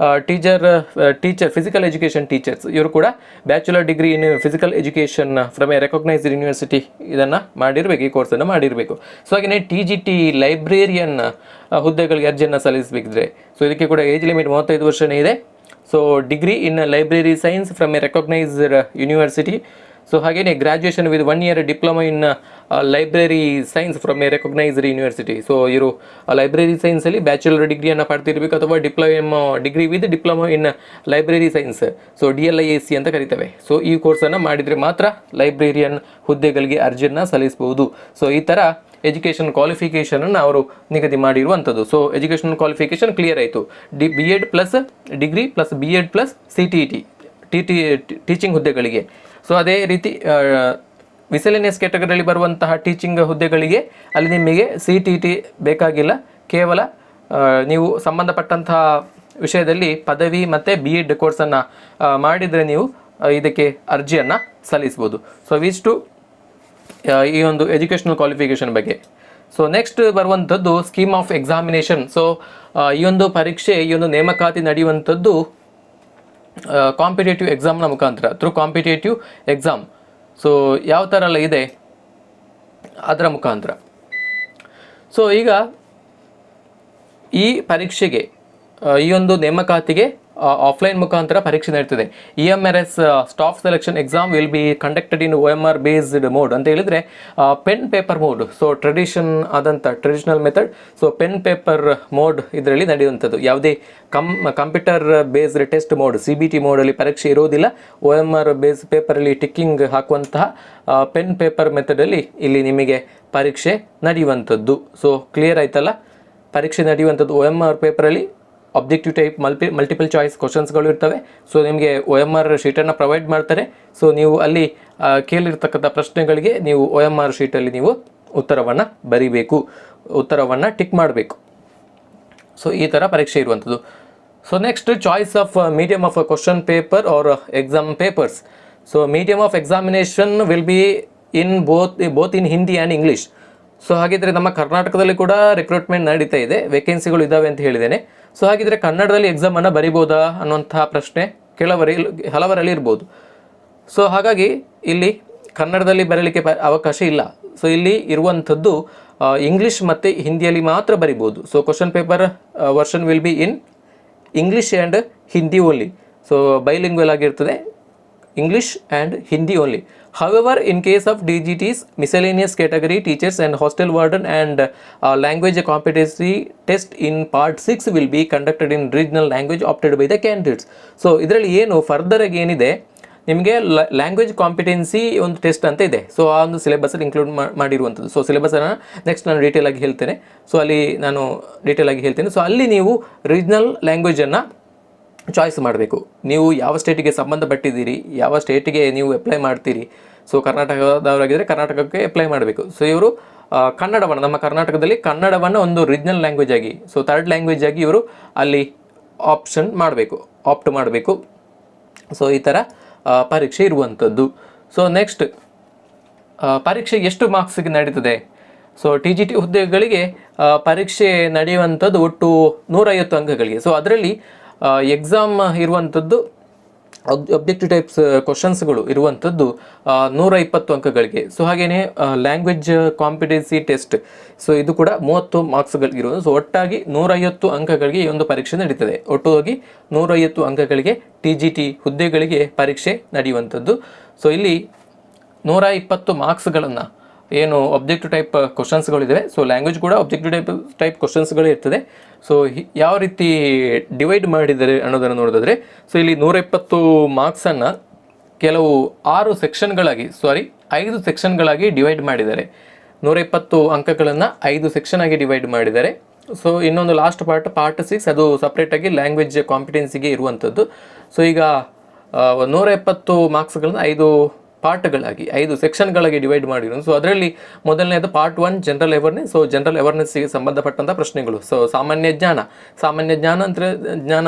ಟೀಚರ್ ಫಿಸಿಕಲ್ ಎಜುಕೇಷನ್ ಟೀಚರ್ಸ್ ಇವರು ಕೂಡ bachelor degree in physical education from a recognised university ಇದನ್ನು ಮಾಡಿರಬೇಕು, ಈ ಕೋರ್ಸನ್ನು ಮಾಡಿರಬೇಕು. ಸೊ ಹಾಗೆಯೇ TGT ಲೈಬ್ರೇರಿಯನ್ ಹುದ್ದೆಗಳಿಗೆ ಅರ್ಜಿಯನ್ನು ಸಲ್ಲಿಸಬೇಕಿದ್ರೆ ಸೊ ಇದಕ್ಕೆ ಕೂಡ ಏಜ್ ಲಿಮಿಟ್ 35 ವರ್ಷನೇ ಇದೆ. So degree in library science from a recognised university. So ಹಾಗೆಯೇ graduation with 1 year diploma in library science from a recognised university. So ಇವರು ಲೈಬ್ರರಿ ಸೈನ್ಸಲ್ಲಿ ಬ್ಯಾಚುಲರ್ ಡಿಗ್ರಿಯನ್ನು ಪಡೆದಿರಬೇಕು, ಅಥವಾ degree with diploma in library science, so DLIAC ಅಂತ ಕರಿತೇವೆ. So ಈ ಕೋರ್ಸನ್ನು ಮಾಡಿದರೆ ಮಾತ್ರ ಲೈಬ್ರೇರಿಯನ್ ಹುದ್ದೆಗಳಿಗೆ ಅರ್ಜಿಯನ್ನು ಸಲ್ಲಿಸಬಹುದು. ಸೊ ಈ ಥರ ಎಜುಕೇಷನ್ ಕ್ವಾಲಿಫಿಕೇಷನನ್ನು ಅವರು ನಿಗದಿ ಮಾಡಿರುವಂಥದ್ದು. ಸೊ ಎಜುಕೇಷನ್ ಕ್ವಾಲಿಫಿಕೇಷನ್ ಕ್ಲಿಯರ್ ಆಯಿತು. B.Ed plus degree plus B.Ed plus CTET teaching ಹುದ್ದೆಗಳಿಗೆ. ಸೊ ಅದೇ ರೀತಿ ಮಿಸೆಲೇನಿಯಸ್ ಕ್ಯಾಟಗರಿಯಲ್ಲಿ ಬರುವಂತಹ ಟೀಚಿಂಗ್ ಹುದ್ದೆಗಳಿಗೆ ಅಲ್ಲಿ ನಿಮಗೆ CTET ಬೇಕಾಗಿಲ್ಲ. ಕೇವಲ ನೀವು ಸಂಬಂಧಪಟ್ಟಂತಹ ವಿಷಯದಲ್ಲಿ ಪದವಿ ಮತ್ತು B.Ed ಕೋರ್ಸನ್ನು ಮಾಡಿದರೆ ನೀವು ಇದಕ್ಕೆ ಅರ್ಜಿಯನ್ನು ಸಲ್ಲಿಸ್ಬೋದು. ಸೊ ಇವಿಷ್ಟು ಈ ಒಂದು ಎಜುಕೇಷನಲ್ ಕ್ವಾಲಿಫಿಕೇಷನ್ ಬಗ್ಗೆ. ಸೊ ನೆಕ್ಸ್ಟ್ ಬರುವಂಥದ್ದು ಸ್ಕೀಮ್ ಆಫ್ ಎಕ್ಸಾಮಿನೇಷನ್. ಸೊ ಈ ಒಂದು ಪರೀಕ್ಷೆ, ಈ ಒಂದು ನೇಮಕಾತಿ ನಡೆಯುವಂಥದ್ದು ಕಾಂಪಿಟೇಟಿವ್ ಎಕ್ಸಾಮ್ನ ಮುಖಾಂತರ, ಥ್ರೂ ಕಾಂಪಿಟೇಟಿವ್ ಎಕ್ಸಾಮ್. ಸೊ ಯಾವ ಥರ ಎಲ್ಲ ಇದೆ ಅದರ ಮುಖಾಂತರ. ಸೊ ಈಗ ಈ ಪರೀಕ್ಷೆಗೆ, ಈ ಒಂದು ನೇಮಕಾತಿಗೆ ಆಫ್ಲೈನ್ ಮುಖಾಂತರ ಪರೀಕ್ಷೆ ನಡೀತದೆ. EMRS staff selection exam will be conducted in OMR based mode ಅಂತ ಹೇಳಿದರೆ pen paper mode. So traditional method. So pen paper mode ಇದರಲ್ಲಿ ನಡೆಯುವಂಥದ್ದು. ಯಾವುದೇ computer based test mode CBT ಮೋಡಲ್ಲಿ ಪರೀಕ್ಷೆ ಇರೋದಿಲ್ಲ. OMR ಬೇಸ್ ಪೇಪರಲ್ಲಿ ಟಿಕ್ಕಿಂಗ್ ಹಾಕುವಂತಹ ಪೆನ್ ಪೇಪರ್ ಮೆಥಡಲ್ಲಿ ಇಲ್ಲಿ ನಿಮಗೆ ಪರೀಕ್ಷೆ ನಡೆಯುವಂಥದ್ದು. ಸೊ ಕ್ಲಿಯರ್ ಆಯ್ತಲ್ಲ, ಪರೀಕ್ಷೆ ನಡೆಯುವಂಥದ್ದು OMR ಪೇಪರಲ್ಲಿ ಆಬ್ಜೆಕ್ಟಿವ್ ಟೈಪ್ ಮಲ್ಟಿಪಲ್ ಚಾಯ್ಸ್ ಕ್ವಶನ್ಸ್ಗಳು ಇರ್ತವೆ. ಸೊ ನಿಮಗೆ OMR ಶೀಟನ್ನು ಪ್ರೊವೈಡ್ ಮಾಡ್ತಾರೆ. ಸೊ ನೀವು ಅಲ್ಲಿ ಕೇಳಿರ್ತಕ್ಕಂಥ ಪ್ರಶ್ನೆಗಳಿಗೆ ನೀವು OMR ಶೀಟಲ್ಲಿ ನೀವು ಉತ್ತರವನ್ನು ಬರಿಬೇಕು, ಉತ್ತರವನ್ನು ಟಿಕ್ ಮಾಡಬೇಕು. ಸೊ ಈ ಥರ ಪರೀಕ್ಷೆ ಇರುವಂಥದ್ದು. So next choice of medium of question paper or exam papers. So medium of examination will be in both in Hindi and English. So ಹಾಗಿದ್ರೆ ನಮ್ಮ ಕರ್ನಾಟಕದಲ್ಲಿ ಕೂಡ ರಿಕ್ರೂಟ್ಮೆಂಟ್ ನಡೀತಾ ಇದೆ, ವೇಕೆನ್ಸಿಗಳು ಇದ್ದಾವೆ ಅಂತ ಹೇಳಿದ್ದೇನೆ. ಸೊ ಹಾಗಿದ್ರೆ ಕನ್ನಡದಲ್ಲಿ ಎಕ್ಸಾಮನ್ನು ಬರಿಬೋದಾ ಅನ್ನುವಂತಹ ಪ್ರಶ್ನೆ ಹಲವರಲ್ಲಿ ಇರ್ಬೋದು. ಸೊ ಹಾಗಾಗಿ ಇಲ್ಲಿ ಕನ್ನಡದಲ್ಲಿ ಬರಲಿಕ್ಕೆ ಅವಕಾಶ ಇಲ್ಲ. ಸೊ ಇಲ್ಲಿ ಇರುವಂಥದ್ದು ಇಂಗ್ಲೀಷ್ ಮತ್ತು ಹಿಂದಿಯಲ್ಲಿ ಮಾತ್ರ ಬರಿಬೋದು. So question paper version will be in English and Hindi only. So bilingual ಆಗಿರ್ತದೆ, English and Hindi only. However, in case of DGT's miscellaneous category, teachers and hostel warden and language competency test in part 6 will be conducted in regional language opted by the candidates. So ಇದರಲ್ಲಿ ಏನು further ಆಗಿ ಏನಿದೆ, ನಿಮಗೆ language competency ಒಂದು test ಅಂತ ಇದೆ. So ಆ ಒಂದು ಸಿಲೆಬಸಲ್ಲಿ ಇನ್ಕ್ಲೂಡ್ ಮಾಡಿರುವಂಥದ್ದು. ಸೊ ಸಿಲೆಬಸನ್ನು ನೆಕ್ಸ್ಟ್ ನಾನು ಡೀಟೇಲ್ ಆಗಿ ಹೇಳ್ತೇನೆ. ಸೊ ಅಲ್ಲಿ ನಾನು ಡೀಟೇಲ್ ಆಗಿ ಹೇಳ್ತೇನೆ. ಸೊ ಅಲ್ಲಿ ನೀವು ರೀಜ್ನಲ್ ಲ್ಯಾಂಗ್ವೇಜನ್ನು ಚಾಯ್ಸ್ ಮಾಡಬೇಕು. ನೀವು ಯಾವ ಸ್ಟೇಟಿಗೆ ಸಂಬಂಧಪಟ್ಟಿದ್ದೀರಿ, ಯಾವ ಸ್ಟೇಟಿಗೆ ನೀವು ಅಪ್ಲೈ ಮಾಡ್ತೀರಿ. ಸೊ ಕರ್ನಾಟಕದವರಾಗಿದ್ದರೆ ಕರ್ನಾಟಕಕ್ಕೆ ಅಪ್ಲೈ ಮಾಡಬೇಕು. ಸೊ ಇವರು ಕನ್ನಡವನ್ನು, ನಮ್ಮ ಕರ್ನಾಟಕದಲ್ಲಿ ಕನ್ನಡವನ್ನು ಒಂದು ರೀಜ್ನಲ್ ಲ್ಯಾಂಗ್ವೇಜ್ ಆಗಿ, ಸೊ ಥರ್ಡ್ ಲ್ಯಾಂಗ್ವೇಜ್ ಆಗಿ ಇವರು ಅಲ್ಲಿ ಆಪ್ಟ್ ಮಾಡಬೇಕು. ಸೊ ಈ ಥರ ಪರೀಕ್ಷೆ ಇರುವಂಥದ್ದು. ಸೊ ನೆಕ್ಸ್ಟ್ ಪರೀಕ್ಷೆ ಎಷ್ಟು ಮಾರ್ಕ್ಸಿಗೆ ನಡೀತದೆ? ಸೊ TGT ಹುದ್ದೆಗಳಿಗೆ ಪರೀಕ್ಷೆ ನಡೆಯುವಂಥದ್ದು ಒಟ್ಟು 150 ಅಂಕಗಳಿಗೆ. ಸೊ ಅದರಲ್ಲಿ ಎಕ್ಸಾಮ್ ಇರುವಂಥದ್ದು ಒಬ್ಜೆಕ್ಟಿವ್ ಟೈಪ್ಸ್ ಕ್ವಶನ್ಸ್ಗಳು ಇರುವಂಥದ್ದು 120 ಅಂಕಗಳಿಗೆ. ಸೊ ಹಾಗೆಯೇ ಲ್ಯಾಂಗ್ವೇಜ್ ಕಾಂಪಿಟೆನ್ಸಿ ಟೆಸ್ಟ್, ಸೊ ಇದು ಕೂಡ 30 ಮಾರ್ಕ್ಸ್ಗಳಿಗಿರೋದು. ಸೊ ಒಟ್ಟಾಗಿ 150 ಅಂಕಗಳಿಗೆ ಈ ಒಂದು ಪರೀಕ್ಷೆ ನಡೀತದೆ. ಒಟ್ಟಾಗಿ 150 ಅಂಕಗಳಿಗೆ TGT ಹುದ್ದೆಗಳಿಗೆ ಪರೀಕ್ಷೆ ನಡೆಯುವಂಥದ್ದು. ಸೊ ಇಲ್ಲಿ 120 ಮಾರ್ಕ್ಸ್ಗಳನ್ನು ಏನು ಒಬ್ಜೆಕ್ಟಿವ್ ಟೈಪ್ ಕ್ವಶನ್ಸ್ಗಳಿವೆ. ಸೊ ಲ್ಯಾಂಗ್ವೇಜ್ ಕೂಡ ಒಬ್ಜೆಕ್ಟಿವ್ ಟೈಪ್ ಕ್ವಶನ್ಸ್ಗಳೇ ಇರ್ತದೆ. ಸೊ ಯಾವ ರೀತಿ ಡಿವೈಡ್ ಮಾಡಿದ್ದಾರೆ ಅನ್ನೋದನ್ನು ನೋಡಿದ್ರೆ, ಸೊ ಇಲ್ಲಿ 120 ಮಾರ್ಕ್ಸನ್ನು ಕೆಲವು 5 ಸೆಕ್ಷನ್ಗಳಾಗಿ ಡಿವೈಡ್ ಮಾಡಿದ್ದಾರೆ. 120 ಅಂಕಗಳನ್ನು 5 ಸೆಕ್ಷನ್ ಆಗಿ ಡಿವೈಡ್ ಮಾಡಿದ್ದಾರೆ. ಸೊ ಇನ್ನೊಂದು ಲಾಸ್ಟ್ ಪಾರ್ಟ್ 6 ಅದು ಸಪ್ರೇಟಾಗಿ ಲ್ಯಾಂಗ್ವೇಜ್ ಕಾಂಪಿಟೆನ್ಸಿಗೆ ಇರುವಂಥದ್ದು. ಸೊ ಈಗ 120 ಮಾರ್ಕ್ಸ್ಗಳನ್ನು 5 ಪಾರ್ಟ್ಗಳಾಗಿ 5 ಸೆಕ್ಷನ್ಗಳಾಗಿ ಡಿವೈಡ್ ಮಾಡಿರೋದು. ಸೊ ಅದರಲ್ಲಿ ಮೊದಲನೇದು part 1 general awareness. So general ಅವೇರ್ನೆಸ್ಸಿಗೆ ಸಂಬಂಧಪಟ್ಟಂಥ ಪ್ರಶ್ನೆಗಳು. ಸೊ ಸಾಮಾನ್ಯ ಜ್ಞಾನ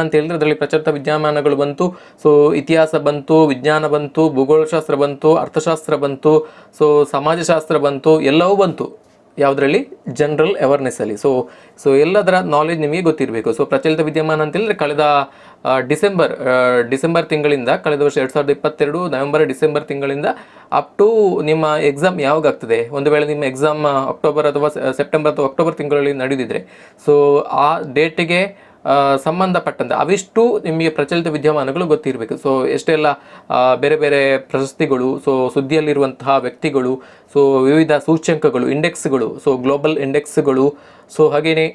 ಅಂತ ಹೇಳಿದ್ರೆ ಅದರಲ್ಲಿ ಪ್ರಚಲಿತ ವಿದ್ಯಮಾನಗಳು ಬಂತು. ಸೊ ಇತಿಹಾಸ ಬಂತು, ವಿಜ್ಞಾನ ಬಂತು, ಭೂಗೋಳಶಾಸ್ತ್ರ ಬಂತು, ಅರ್ಥಶಾಸ್ತ್ರ ಬಂತು, ಸೊ ಸಮಾಜಶಾಸ್ತ್ರ ಬಂತು, ಎಲ್ಲವೂ ಬಂತು ಯಾವುದರಲ್ಲಿ? ಜನರಲ್ ಅವೇರ್ನೆಸ್ಸಲ್ಲಿ. ಸೊ ಎಲ್ಲದರ ನಾಲೆಜ್ ನಿಮಗೆ ಗೊತ್ತಿರಬೇಕು. ಸೊ ಪ್ರಚಲಿತ ವಿದ್ಯಮಾನ ಅಂತೇಳಿದ್ರೆ ಕಳೆದ ಡಿಸೆಂಬರ್ ತಿಂಗಳಿಂದ, ಕಳೆದ ವರ್ಷ 2022 ನವೆಂಬರ್ ಡಿಸೆಂಬರ್ ತಿಂಗಳಿಂದ ಅಪ್ ಟು ನಿಮ್ಮ ಎಕ್ಸಾಮ್ ಯಾವಾಗ ಆಗ್ತದೆ, ಒಂದು ವೇಳೆ ನಿಮ್ಮ ಎಕ್ಸಾಮ್ ಅಕ್ಟೋಬರ್ ಅಥವಾ ಸೆಪ್ಟೆಂಬರ್ ಅಥವಾ ಅಕ್ಟೋಬರ್ ತಿಂಗಳಲ್ಲಿ ನಡೆದಿದ್ರೆ, ಸೊ ಆ ಡೇಟಿಗೆ ಸಂಬಂಧಪಟ್ಟಂತೆ ಅವಿಷ್ಟು ನಿಮಗೆ ಪ್ರಚಲಿತ ವಿದ್ಯಮಾನಗಳು ಗೊತ್ತಿರಬೇಕು. ಸೊ ಎಷ್ಟೆಲ್ಲ ಬೇರೆ ಬೇರೆ ಪ್ರಶಸ್ತಿಗಳು, ಸೊ ಸುದ್ದಿಯಲ್ಲಿರುವಂತಹ ವ್ಯಕ್ತಿಗಳು, ಸೊ ವಿವಿಧ ಸೂಚ್ಯಂಕಗಳು, ಇಂಡೆಕ್ಸ್ಗಳು, ಸೊ ಗ್ಲೋಬಲ್ ಇಂಡೆಕ್ಸ್ಗಳು, ಸೊ ಹಾಗೆಯೇ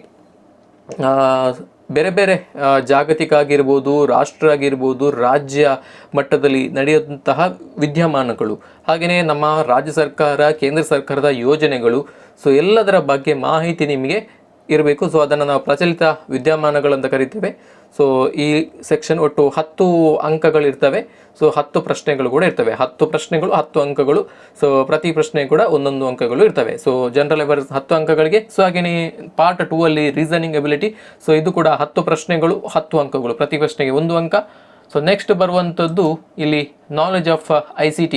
ಬೇರೆ ಬೇರೆ ಜಾಗತಿಕ ಆಗಿರ್ಬೋದು, ರಾಷ್ಟ್ರ ಆಗಿರ್ಬೋದು, ರಾಜ್ಯ ಮಟ್ಟದಲ್ಲಿ ನಡೆಯುವಂತಹ ವಿದ್ಯಮಾನಗಳು, ಹಾಗೆಯೇ ನಮ್ಮ ರಾಜ್ಯ ಸರ್ಕಾರ, ಕೇಂದ್ರ ಸರ್ಕಾರದ ಯೋಜನೆಗಳು, ಸೊ ಎಲ್ಲದರ ಬಗ್ಗೆ ಮಾಹಿತಿ ನಿಮಗೆ ಇರಬೇಕು. ಸೊ ಅದನ್ನು ನಾವು ಪ್ರಚಲಿತ ವಿದ್ಯಮಾನಗಳಂತ ಕರಿತೇವೆ. ಸೊ ಈ ಸೆಕ್ಷನ್ ಒಟ್ಟು 10 ಅಂಕಗಳಿರ್ತವೆ. ಸೊ 10 ಪ್ರಶ್ನೆಗಳು ಕೂಡ ಇರ್ತವೆ. 10 ಪ್ರಶ್ನೆಗಳು 10 ಅಂಕಗಳು. ಸೊ ಪ್ರತಿ ಪ್ರಶ್ನೆ ಕೂಡ 1 ಅಂಕಗಳು ಇರ್ತವೆ. So general awareness 10 ಅಂಕಗಳಿಗೆ. ಸೊ ಹಾಗೆಯೇ ಪಾರ್ಟ್ 2 ಅಲ್ಲಿ ರೀಸನಿಂಗ್ ಎಬಿಲಿಟಿ. ಸೊ ಇದು ಕೂಡ 10 ಪ್ರಶ್ನೆಗಳು 10 ಅಂಕಗಳು, ಪ್ರತಿ ಪ್ರಶ್ನೆಗೆ 1 ಅಂಕ. ಸೊ ನೆಕ್ಸ್ಟ್ ಬರುವಂಥದ್ದು ಇಲ್ಲಿ knowledge of ICT.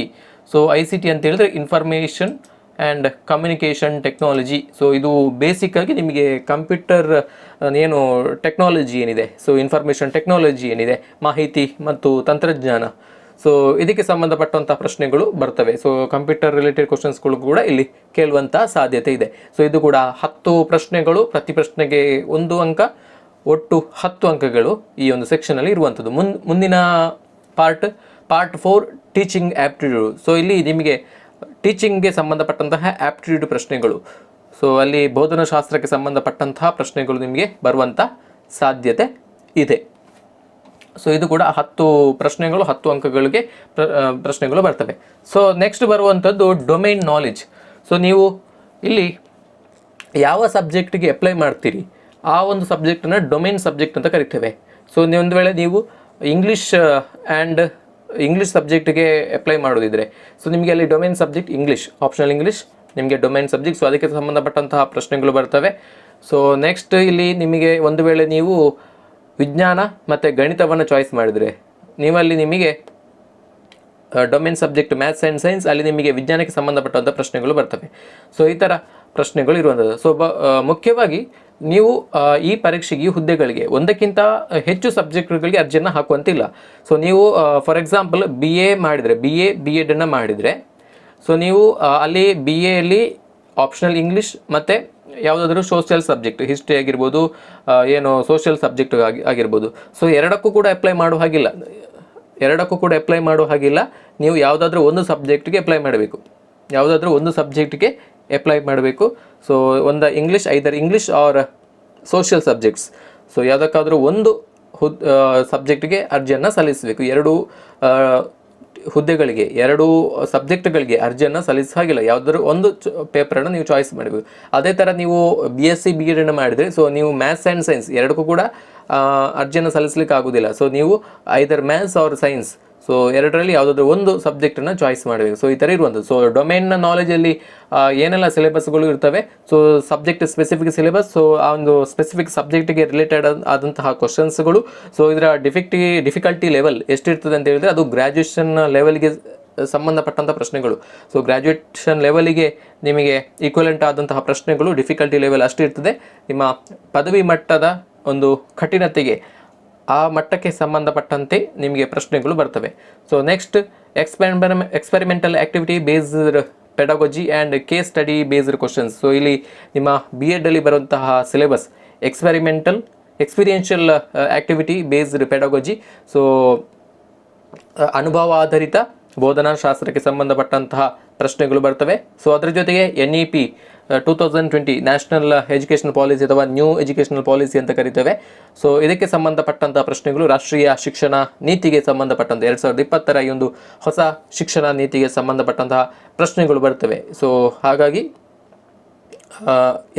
So ICT ಅಂತ ಹೇಳಿದ್ರೆ information and communication technology. So ಇದು ಬೇಸಿಕ್ಕಾಗಿ ನಿಮಗೆ ಕಂಪ್ಯೂಟರ್ ಏನು ಟೆಕ್ನಾಲಜಿ ಏನಿದೆ, ಸೊ ಇನ್ಫಾರ್ಮೇಷನ್ ಟೆಕ್ನಾಲಜಿ ಏನಿದೆ, ಮಾಹಿತಿ ಮತ್ತು ತಂತ್ರಜ್ಞಾನ, ಸೊ ಇದಕ್ಕೆ ಸಂಬಂಧಪಟ್ಟಂಥ ಪ್ರಶ್ನೆಗಳು ಬರ್ತವೆ. ಸೊ ಕಂಪ್ಯೂಟರ್ ರಿಲೇಟೆಡ್ ಕ್ವಶನ್ಸ್ಗಳು ಕೂಡ ಇಲ್ಲಿ ಕೇಳುವಂಥ ಸಾಧ್ಯತೆ ಇದೆ. ಸೊ ಇದು ಕೂಡ 10 ಪ್ರಶ್ನೆಗಳು, ಪ್ರತಿ ಪ್ರಶ್ನೆಗೆ 1 ಅಂಕ, ಒಟ್ಟು 10 ಅಂಕಗಳು ಈ ಒಂದು ಸೆಕ್ಷನಲ್ಲಿ ಇರುವಂಥದ್ದು. ಮುಂದಿನ ಪಾರ್ಟ್ 4 ಟೀಚಿಂಗ್ ಆ್ಯಪ್ಟಿಟ್ಯೂಡ್. ಸೊ ಇಲ್ಲಿ ನಿಮಗೆ ಟೀಚಿಂಗ್ಗೆ ಸಂಬಂಧಪಟ್ಟಂತಹ ಆ್ಯಪ್ಟಿಟ್ಯೂಡ್ ಪ್ರಶ್ನೆಗಳು, ಸೊ ಅಲ್ಲಿ ಬೋಧನಾಶಾಸ್ತ್ರಕ್ಕೆ ಸಂಬಂಧಪಟ್ಟಂತಹ ಪ್ರಶ್ನೆಗಳು ನಿಮಗೆ ಬರುವಂಥ ಸಾಧ್ಯತೆ ಇದೆ. ಸೊ ಇದು ಕೂಡ 10 ಪ್ರಶ್ನೆಗಳು 10 ಅಂಕಗಳಿಗೆ ಪ್ರಶ್ನೆಗಳು ಬರ್ತವೆ. ಸೊ ನೆಕ್ಸ್ಟ್ ಬರುವಂಥದ್ದು ಡೊಮೈನ್ ನಾಲೆಜ್. ಸೊ ನೀವು ಇಲ್ಲಿ ಯಾವ ಸಬ್ಜೆಕ್ಟಿಗೆ ಅಪ್ಲೈ ಮಾಡ್ತೀರಿ ಆ ಒಂದು ಸಬ್ಜೆಕ್ಟನ್ನು ಡೊಮೈನ್ ಸಬ್ಜೆಕ್ಟ್ ಅಂತ ಕರಿತೇವೆ. ಸೊ ಒಂದು ವೇಳೆ ನೀವು ಇಂಗ್ಲೀಷ್ ಸಬ್ಜೆಕ್ಟಿಗೆ ಅಪ್ಲೈ ಮಾಡೋದಿದ್ರೆ, ಸೊ ನಿಮಗೆ ಅಲ್ಲಿ domain subject English, optional English, ನಿಮಗೆ ಡೊಮೈನ್ ಸಬ್ಜೆಕ್ಟ್. ಸೊ ಅದಕ್ಕೆ ಸಂಬಂಧಪಟ್ಟಂತಹ ಪ್ರಶ್ನೆಗಳು ಬರ್ತವೆ. ಸೊ ನೆಕ್ಸ್ಟ್ ಇಲ್ಲಿ ನಿಮಗೆ ಒಂದು ವೇಳೆ ನೀವು ವಿಜ್ಞಾನ ಮತ್ತು ಗಣಿತವನ್ನು ಚಾಯ್ಸ್ ಮಾಡಿದರೆ ನೀವಲ್ಲಿ ನಿಮಗೆ domain subject maths and science, ಅಲ್ಲಿ ನಿಮಗೆ ವಿಜ್ಞಾನಕ್ಕೆ ಸಂಬಂಧಪಟ್ಟಂಥ ಪ್ರಶ್ನೆಗಳು ಬರ್ತವೆ. ಸೊ ಈ ಥರ ಪ್ರಶ್ನೆಗಳು ಇರುವಂಥದ್ದು. ಸೊ ಮುಖ್ಯವಾಗಿ ನೀವು ಈ ಪರೀಕ್ಷೆಗೆ ಈ ಹುದ್ದೆಗಳಿಗೆ ಒಂದಕ್ಕಿಂತ ಹೆಚ್ಚು ಸಬ್ಜೆಕ್ಟ್ಗಳಿಗೆ ಅರ್ಜಿಯನ್ನು ಹಾಕುವಂತಿಲ್ಲ. ಸೊ ನೀವು ಫಾರ್ ಎಕ್ಸಾಂಪಲ್ BA ಮಾಡಿದರೆ B.Edನ್ನು ಮಾಡಿದರೆ, ಸೊ ನೀವು ಅಲ್ಲಿ BAಯಲ್ಲಿ ಆಪ್ಷನಲ್ ಇಂಗ್ಲೀಷ್ ಮತ್ತು ಯಾವುದಾದ್ರೂ ಸೋಷಿಯಲ್ ಸಬ್ಜೆಕ್ಟ್, ಹಿಸ್ಟ್ರಿ ಆಗಿರ್ಬೋದು, ಏನು ಸೋಷಿಯಲ್ ಸಬ್ಜೆಕ್ಟ್ ಆಗಿರ್ಬೋದು. ಸೊ ಎರಡಕ್ಕೂ ಕೂಡ ಅಪ್ಲೈ ಮಾಡೋ ಹಾಗಿಲ್ಲ. ನೀವು ಯಾವುದಾದ್ರೂ ಒಂದು ಸಬ್ಜೆಕ್ಟ್ಗೆ ಅಪ್ಲೈ ಮಾಡಬೇಕು. ಸೊ ಒಂದು English or social subjects. So ಯಾವುದಕ್ಕಾದರೂ ಒಂದು ಸಬ್ಜೆಕ್ಟ್ಗೆ ಅರ್ಜಿಯನ್ನು ಸಲ್ಲಿಸಬೇಕು. ಎರಡು ಸಬ್ಜೆಕ್ಟ್ಗಳಿಗೆ ಅರ್ಜಿಯನ್ನು ಸಲ್ಲಿಸಾಗಿಲ್ಲ. ಯಾವುದಾದ್ರೂ ಒಂದು ಪೇಪರನ್ನು ನೀವು ಚಾಯ್ಸ್ ಮಾಡಬೇಕು. ಅದೇ ಥರ ನೀವು BSc B.Edನ್ನು ಮಾಡಿದರೆ, ಸೊ ನೀವು ಮ್ಯಾಥ್ಸ್ ಆ್ಯಂಡ್ ಸೈನ್ಸ್ ಎರಡಕ್ಕೂ ಕೂಡ ಅರ್ಜಿಯನ್ನು ಸಲ್ಲಿಸಲಿಕ್ಕೆ ಆಗೋದಿಲ್ಲ. ಸೊ ನೀವು ಐದರ್ ಮ್ಯಾಥ್ಸ್ ಆರ್ ಸೈನ್ಸ್, ಸೊ ಎರಡರಲ್ಲಿ ಯಾವುದಾದ್ರೂ ಒಂದು ಸಬ್ಜೆಕ್ಟನ್ನು ಚಾಯ್ಸ್ ಮಾಡಬೇಕು. ಸೊ ಈ ಥರ ಇರುವಂಥದ್ದು. ಸೊ ಡೊಮೈನ್ನ ನಾಲೆಜಲ್ಲಿ ಏನೆಲ್ಲ ಸಿಲೆಬಸ್ಗಳು ಇರ್ತವೆ, so subject specific syllabus, so ಆ ಒಂದು ಸ್ಪೆಸಿಫಿಕ್ ಸಬ್ಜೆಕ್ಟಿಗೆ ರಿಲೇಟೆಡ್ ಆದಂತಹ ಕ್ವಶನ್ಸ್ಗಳು. ಸೊ ಇದರ ಡಿಫಿಕಲ್ಟಿ ಲೆವೆಲ್ ಎಷ್ಟಿರ್ತದೆ ಅಂತ ಹೇಳಿದರೆ, ಅದು ಗ್ರ್ಯಾಜುಯೇಷನ್ ಲೆವೆಲ್ಗೆ ಸಂಬಂಧಪಟ್ಟಂಥ ಪ್ರಶ್ನೆಗಳು. ಸೊ ಗ್ರ್ಯಾಜುಯೇಷನ್ ಲೆವೆಲಿಗೆ ನಿಮಗೆ ಈಕ್ವಲೆಂಟ್ ಆದಂತಹ ಪ್ರಶ್ನೆಗಳು, ಡಿಫಿಕಲ್ಟಿ ಲೆವೆಲ್ ಅಷ್ಟಿರ್ತದೆ. ನಿಮ್ಮ ಪದವಿ ಮಟ್ಟದ ಒಂದು ಕಠಿಣತೆಗೆ, ಆ ಮಟ್ಟಕ್ಕೆ ಸಂಬಂಧಪಟ್ಟಂತೆ ನಿಮಗೆ ಪ್ರಶ್ನೆಗಳು ಬರ್ತವೆ. So next experimental activity based ಪೆಡಾಗಜಿ and case study based questions. So ಇಲ್ಲಿ ನಿಮ್ಮ B.Edಲ್ಲಿ ಬರುವಂತಹ syllabus experiential activity based ಪೆಡಾಗಜಿ. So ಅನುಭವ ಆಧಾರಿತ ಬೋಧನಾಶಾಸ್ತ್ರಕ್ಕೆ ಸಂಬಂಧಪಟ್ಟಂತಹ ಪ್ರಶ್ನೆಗಳು ಬರ್ತವೆ. ಸೊ ಅದರ ಜೊತೆಗೆ NEP 2020 ನ್ಯಾಷನಲ್ ಎಜುಕೇಷನಲ್ ಪಾಲಿಸಿ ಅಥವಾ ನ್ಯೂ ಎಜುಕೇಷನಲ್ ಪಾಲಿಸಿ ಅಂತ ಕರಿತೇವೆ. ಸೊ ಇದಕ್ಕೆ ಸಂಬಂಧಪಟ್ಟಂತಹ ಪ್ರಶ್ನೆಗಳು, ರಾಷ್ಟ್ರೀಯ ಶಿಕ್ಷಣ ನೀತಿಗೆ ಸಂಬಂಧಪಟ್ಟಂಥ 2020 ಈ ಒಂದು ಹೊಸ ಶಿಕ್ಷಣ ನೀತಿಗೆ ಸಂಬಂಧಪಟ್ಟಂತಹ ಪ್ರಶ್ನೆಗಳು ಬರ್ತವೆ. ಸೊ ಹಾಗಾಗಿ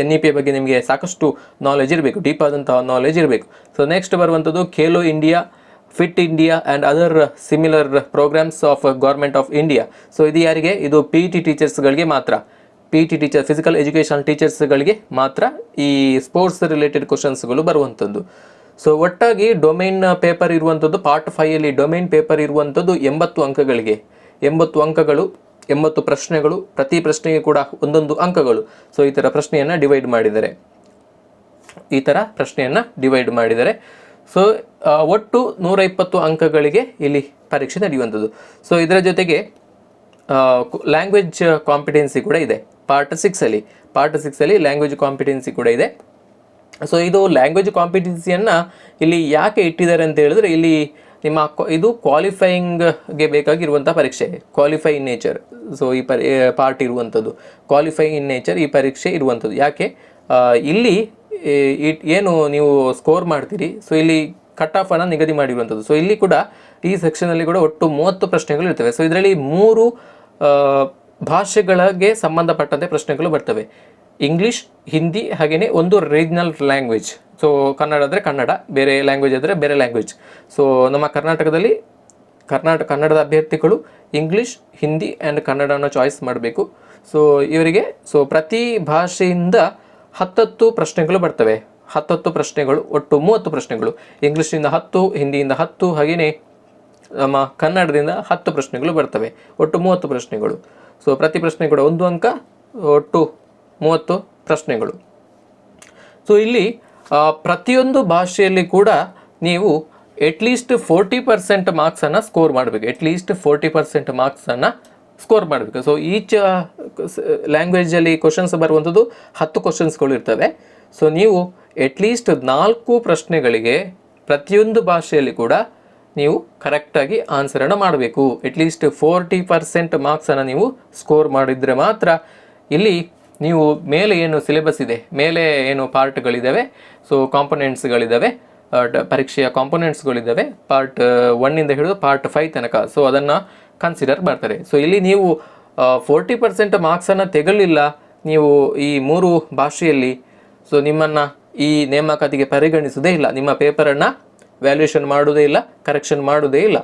NEP ಬಗ್ಗೆ ನಿಮಗೆ ಸಾಕಷ್ಟು ನಾಲೆಜ್ ಇರಬೇಕು, ಡೀಪ್ ಆದಂತಹ ನಾಲೆಜ್ ಇರಬೇಕು. ಸೊ ನೆಕ್ಸ್ಟ್ ಬರುವಂಥದ್ದು Khelo India, fit India and other similar programmes of government of India. So ಇದು ಯಾರಿಗೆ? ಇದು PET ಟೀಚರ್ಸ್ಗಳಿಗೆ ಮಾತ್ರ. PET ಟೀಚರ್, ಫಿಸಿಕಲ್ ಎಜುಕೇಷನ್ ಟೀಚರ್ಸ್ಗಳಿಗೆ ಮಾತ್ರ ಈ ಸ್ಪೋರ್ಟ್ಸ್ ರಿಲೇಟೆಡ್ ಕ್ವಶನ್ಸ್ಗಳು ಬರುವಂಥದ್ದು. ಸೊ ಒಟ್ಟಾಗಿ ಡೊಮೈನ್ ಪೇಪರ್ ಇರುವಂಥದ್ದು ಪಾರ್ಟ್ 5ಯಲ್ಲಿ ಡೊಮೈನ್ ಪೇಪರ್ ಇರುವಂಥದ್ದು 80 ಅಂಕಗಳಿಗೆ, 80 ಅಂಕಗಳು, 80 ಪ್ರಶ್ನೆಗಳು, ಪ್ರತಿ ಪ್ರಶ್ನೆಗೆ ಕೂಡ ಒಂದೊಂದು ಅಂಕಗಳು. ಸೊ ಈ ಥರ ಪ್ರಶ್ನೆಯನ್ನು ಡಿವೈಡ್ ಮಾಡಿದ್ದಾರೆ. ಸೊ ಒಟ್ಟು 120 ಅಂಕಗಳಿಗೆ ಇಲ್ಲಿ ಪರೀಕ್ಷೆ ನಡೆಯುವಂಥದ್ದು. ಸೊ ಇದರ ಜೊತೆಗೆ ಲ್ಯಾಂಗ್ವೇಜ್ ಕಾಂಪಿಟೆನ್ಸಿ ಕೂಡ ಇದೆ ಪಾರ್ಟ್ 6ಅಲ್ಲಿ. ಲ್ಯಾಂಗ್ವೇಜ್ ಕಾಂಪಿಟೆನ್ಸಿ ಕೂಡ ಇದೆ. ಸೊ ಇದು ಲ್ಯಾಂಗ್ವೇಜ್ ಕಾಂಪಿಟೆನ್ಸಿಯನ್ನು ಇಲ್ಲಿ ಯಾಕೆ ಇಟ್ಟಿದ್ದಾರೆ ಅಂತ ಹೇಳಿದ್ರೆ, ಇಲ್ಲಿ ನಿಮ್ಮ ಇದು ಕ್ವಾಲಿಫೈಯಿಂಗ್ಗೆ ಬೇಕಾಗಿರುವಂಥ ಪರೀಕ್ಷೆ, ಕ್ವಾಲಿಫೈ ಇನ್ ನೇಚರ್. ಸೊ ಈ ಪಾರ್ಟ್ ಇರುವಂಥದ್ದು ಕ್ವಾಲಿಫೈ ಇನ್ ನೇಚರ್, ಈ ಪರೀಕ್ಷೆ ಇರುವಂಥದ್ದು. ಯಾಕೆ ಇಲ್ಲಿ ಏನು ನೀವು ಸ್ಕೋರ್ ಮಾಡ್ತೀರಿ, ಸೊ ಇಲ್ಲಿ ಕಟ್ ಆಫನ್ನು ನಿಗದಿ ಮಾಡಿರುವಂಥದ್ದು. ಸೊ ಇಲ್ಲಿ ಕೂಡ ಈ ಸೆಕ್ಷನಲ್ಲಿ ಕೂಡ ಒಟ್ಟು 30 ಪ್ರಶ್ನೆಗಳು ಇರ್ತವೆ. ಸೊ ಇದರಲ್ಲಿ 3 ಭಾಷೆಗಳಿಗೆ ಸಂಬಂಧಪಟ್ಟಂತೆ ಪ್ರಶ್ನೆಗಳು ಬರ್ತವೆ. ಇಂಗ್ಲೀಷ್, ಹಿಂದಿ, ಹಾಗೆಯೇ ಒಂದು ರೀಜ್ನಲ್ ಲ್ಯಾಂಗ್ವೇಜ್. ಸೊ ಕನ್ನಡ ಆದರೆ ಕನ್ನಡ, ಬೇರೆ ಲ್ಯಾಂಗ್ವೇಜ್ ಆದರೆ ಬೇರೆ ಲ್ಯಾಂಗ್ವೇಜ್. ಸೊ ನಮ್ಮ ಕನ್ನಡದ ಅಭ್ಯರ್ಥಿಗಳು ಇಂಗ್ಲೀಷ್, ಹಿಂದಿ ಆ್ಯಂಡ್ ಕನ್ನಡನ ಚಾಯ್ಸ್ ಮಾಡಬೇಕು. ಸೊ ಇವರಿಗೆ ಪ್ರತಿ ಭಾಷೆಯಿಂದ 10 ಪ್ರಶ್ನೆಗಳು ಬರ್ತವೆ. 10 ಪ್ರಶ್ನೆಗಳು, ಒಟ್ಟು 30 ಪ್ರಶ್ನೆಗಳು. ಇಂಗ್ಲೀಷಿಂದ 10, ಹಿಂದಿಯಿಂದ 10, ಹಾಗೆಯೇ ನಮ್ಮ ಕನ್ನಡದಿಂದ 10 ಪ್ರಶ್ನೆಗಳು ಬರ್ತವೆ. ಒಟ್ಟು 30 ಪ್ರಶ್ನೆಗಳು. ಸೊ ಪ್ರತಿ ಪ್ರಶ್ನೆ ಕೂಡ 1 ಅಂಕ, ಒಟ್ಟು 30 ಪ್ರಶ್ನೆಗಳು. ಸೊ ಇಲ್ಲಿ ಪ್ರತಿಯೊಂದು ಭಾಷೆಯಲ್ಲಿ ಕೂಡ ನೀವು ಅಟ್ಲೀಸ್ಟ್ 40% ಮಾರ್ಕ್ಸನ್ನು ಸ್ಕೋರ್ ಮಾಡಬೇಕು. ಸೊ ಈಚ್ ಲ್ಯಾಂಗ್ವೇಜಲ್ಲಿ ಕ್ವಶನ್ಸ್ ಬರುವಂಥದ್ದು 10 ಕ್ವಶನ್ಸ್ಗಳು ಇರ್ತವೆ. ಸೊ ನೀವು ಅಟ್ಲೀಸ್ಟ್ 4 ಪ್ರಶ್ನೆಗಳಿಗೆ ಪ್ರತಿಯೊಂದು ಭಾಷೆಯಲ್ಲಿ ಕೂಡ ನೀವು ಕರೆಕ್ಟಾಗಿ ಆನ್ಸರನ್ನು ಮಾಡಬೇಕು. ಅಟ್ಲೀಸ್ಟ್ 40% ಮಾರ್ಕ್ಸನ್ನು ನೀವು ಸ್ಕೋರ್ ಮಾಡಿದರೆ ಮಾತ್ರ ಇಲ್ಲಿ ನೀವು ಮೇಲೆ ಏನು ಸಿಲೆಬಸ್ ಇದೆ, ಮೇಲೆ ಏನು ಪಾರ್ಟ್ಗಳಿದ್ದಾವೆ, ಸೊ ಕಾಂಪೊನೆಂಟ್ಸ್ಗಳಿದ್ದಾವೆ, ಪರೀಕ್ಷೆಯ ಕಾಂಪೊನೆಂಟ್ಸ್ಗಳಿದ್ದಾವೆ, ಪಾರ್ಟ್ 1ಇಂದ ಹಿಡಿದು ಪಾರ್ಟ್ 5 ತನಕ. ಸೊ ಅದನ್ನು ಕನ್ಸಿಡರ್ ಮಾಡ್ತಾರೆ. ಸೊ ಇಲ್ಲಿ ನೀವು 40% ಮಾರ್ಕ್ಸನ್ನು ತೆಗಲಿಲ್ಲ ನೀವು ಈ 3 ಭಾಷೆಯಲ್ಲಿ, ಸೊ ನಿಮ್ಮನ್ನು ಈ ನೇಮಕಾತಿಗೆ ಪರಿಗಣಿಸೋದೇ ಇಲ್ಲ, ನಿಮ್ಮ ಪೇಪರನ್ನು ವ್ಯಾಲ್ಯೂಯೇಷನ್ ಮಾಡೋದೇ ಇಲ್ಲ, ಕರೆಕ್ಷನ್ ಮಾಡೋದೇ ಇಲ್ಲ.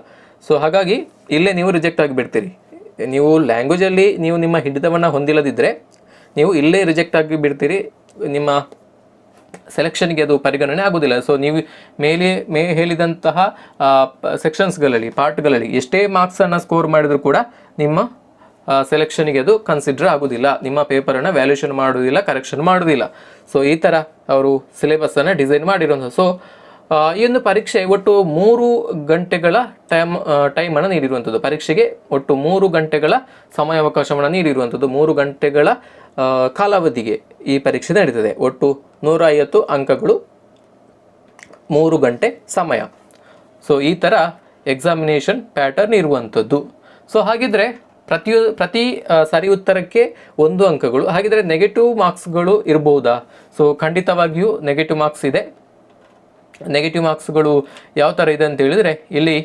ಸೊ ಹಾಗಾಗಿ ಇಲ್ಲೇ ನೀವು ರಿಜೆಕ್ಟ್ ಆಗಿಬಿಡ್ತೀರಿ. ನೀವು ಲ್ಯಾಂಗ್ವೇಜಲ್ಲಿ ನೀವು ನಿಮ್ಮ ಹಿಡಿತವನ್ನು ಹೊಂದಿಲ್ಲದಿದ್ದರೆ ನೀವು ಇಲ್ಲೇ ರಿಜೆಕ್ಟ್ ಆಗಿ ಬಿಡ್ತೀರಿ, ನಿಮ್ಮ ಸೆಲೆಕ್ಷನ್ಗೆ ಅದು ಪರಿಗಣನೆ ಆಗೋದಿಲ್ಲ. ಸೊ ನೀವು ಹೇಳಿದಂತಹ ಸೆಕ್ಷನ್ಸ್ಗಳಲ್ಲಿ, ಪಾರ್ಟ್ಗಳಲ್ಲಿ ಎಷ್ಟೇ ಮಾರ್ಕ್ಸನ್ನು ಸ್ಕೋರ್ ಮಾಡಿದರೂ ಕೂಡ ನಿಮ್ಮ ಸೆಲೆಕ್ಷನ್ಗೆ ಅದು ಕನ್ಸಿಡರ್ ಆಗೋದಿಲ್ಲ, ನಿಮ್ಮ ಪೇಪರನ್ನು ವ್ಯಾಲ್ಯೂಷನ್ ಮಾಡೋದಿಲ್ಲ, ಕರೆಕ್ಷನ್ ಮಾಡೋದಿಲ್ಲ. ಸೊ ಈ ಥರ ಅವರು ಸಿಲೆಬಸ್ಸನ್ನು ಡಿಸೈನ್ ಮಾಡಿರೋದು. ಸೊ ಈ ಒಂದು ಪರೀಕ್ಷೆ ಒಟ್ಟು 3 ಗಂಟೆಗಳ ಟೈಮನ್ನು ನೀಡಿರುವಂಥದ್ದು. ಪರೀಕ್ಷೆಗೆ ಒಟ್ಟು 3 ಗಂಟೆಗಳ ಸಮಯಾವಕಾಶವನ್ನು ನೀಡಿರುವಂಥದ್ದು. 3 ಗಂಟೆಗಳ ಕಾಲಾವಧಿಗೆ ಈ ಪರೀಕ್ಷೆ ನಡೀತದೆ. ಒಟ್ಟು 150 ಅಂಕಗಳು, 3 ಗಂಟೆ ಸಮಯ. ಸೊ ಈ ಥರ ಎಕ್ಸಾಮಿನೇಷನ್ ಪ್ಯಾಟರ್ನ್ ಇರುವಂಥದ್ದು. ಸೊ ಹಾಗಿದ್ರೆ ಪ್ರತಿ ಸರಿ ಉತ್ತರಕ್ಕೆ 1 ಅಂಕಗಳು. ಹಾಗಿದ್ರೆ ನೆಗೆಟಿವ್ ಮಾರ್ಕ್ಸ್ಗಳು ಇರ್ಬೋದಾ? ಸೊ ಖಂಡಿತವಾಗಿಯೂ ನೆಗೆಟಿವ್ ಮಾರ್ಕ್ಸ್ ಇದೆ. ನೆಗೆಟಿವ್ ಮಾರ್ಕ್ಸ್ಗಳು ಯಾವ ಥರ ಇದೆ ಅಂತ ಹೇಳಿದರೆ, ಇಲ್ಲಿ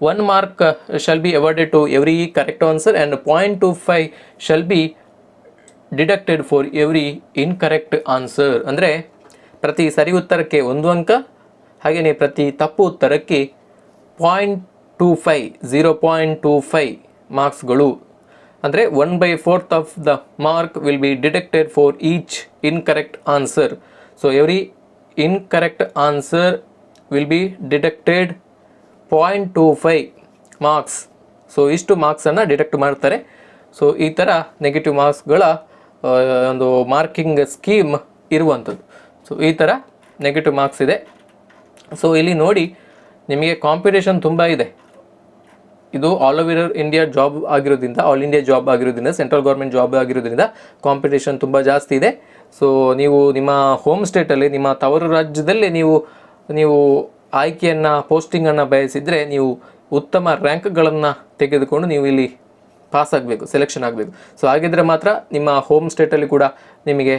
1 mark shall be awarded to every correct answer and 0.25 shall be deducted for every incorrect answer. ಅಂದರೆ ಪ್ರತಿ ಸರಿ ಉತ್ತರಕ್ಕೆ 1 ಅಂಕ, ಹಾಗೆಯೇ ಪ್ರತಿ ತಪ್ಪು ಉತ್ತರಕ್ಕೆ 0.25 ಮಾರ್ಕ್ಸ್ಗಳು. ಅಂದರೆ 1/4 of the mark will be deducted for each incorrect answer. So every incorrect answer will be deducted 0.25 marks. So ಇಷ್ಟು ಮಾರ್ಕ್ಸನ್ನು ಡಿಡಕ್ಟ್ ಮಾಡ್ತಾರೆ. ಸೊ ಈ ಥರ ನೆಗೆಟಿವ್ ಮಾರ್ಕ್ಸ್ಗಳ ಒಂದು ಮಾರ್ಕಿಂಗ್ ಸ್ಕೀಮ್ ಇರುವಂಥದ್ದು. ಸೊ ಈ ಥರ ನೆಗೆಟಿವ್ ಮಾರ್ಕ್ಸ್ ಇದೆ. ಸೊ ಇಲ್ಲಿ ನೋಡಿ, ನಿಮಗೆ ಕಾಂಪಿಟೇಷನ್ ತುಂಬ ಇದೆ. ಇದು ಆಲ್ ಓವರ್ ಇಂಡಿಯಾ ಜಾಬ್ ಆಗಿರೋದ್ರಿಂದ, ಆಲ್ ಇಂಡಿಯಾ ಜಾಬ್ ಆಗಿರೋದ್ರಿಂದ, ಸೆಂಟ್ರಲ್ ಗೌರ್ಮೆಂಟ್ ಜಾಬ್ ಆಗಿರೋದ್ರಿಂದ ಕಾಂಪಿಟೇಷನ್ ತುಂಬ ಜಾಸ್ತಿ ಇದೆ. ಸೊ ನೀವು ನಿಮ್ಮ ಹೋಮ್ ಸ್ಟೇಟಲ್ಲಿ, ನಿಮ್ಮ ತವರು ರಾಜ್ಯದಲ್ಲಿ ನೀವು ಆಯ್ಕೆಯನ್ನು, ಪೋಸ್ಟಿಂಗನ್ನು ಬಯಸಿದರೆ ನೀವು ಉತ್ತಮ ರ್ಯಾಂಕ್ಗಳನ್ನು ತೆಗೆದುಕೊಂಡು ನೀವು ಇಲ್ಲಿ ಪಾಸ್ ಆಗಬೇಕು, ಸೆಲೆಕ್ಷನ್ ಆಗಬೇಕು. ಸೊ ಹಾಗಿದ್ರೆ ಮಾತ್ರ ನಿಮ್ಮ ಹೋಮ್ ಸ್ಟೇಟಲ್ಲಿ ಕೂಡ ನಿಮಗೆ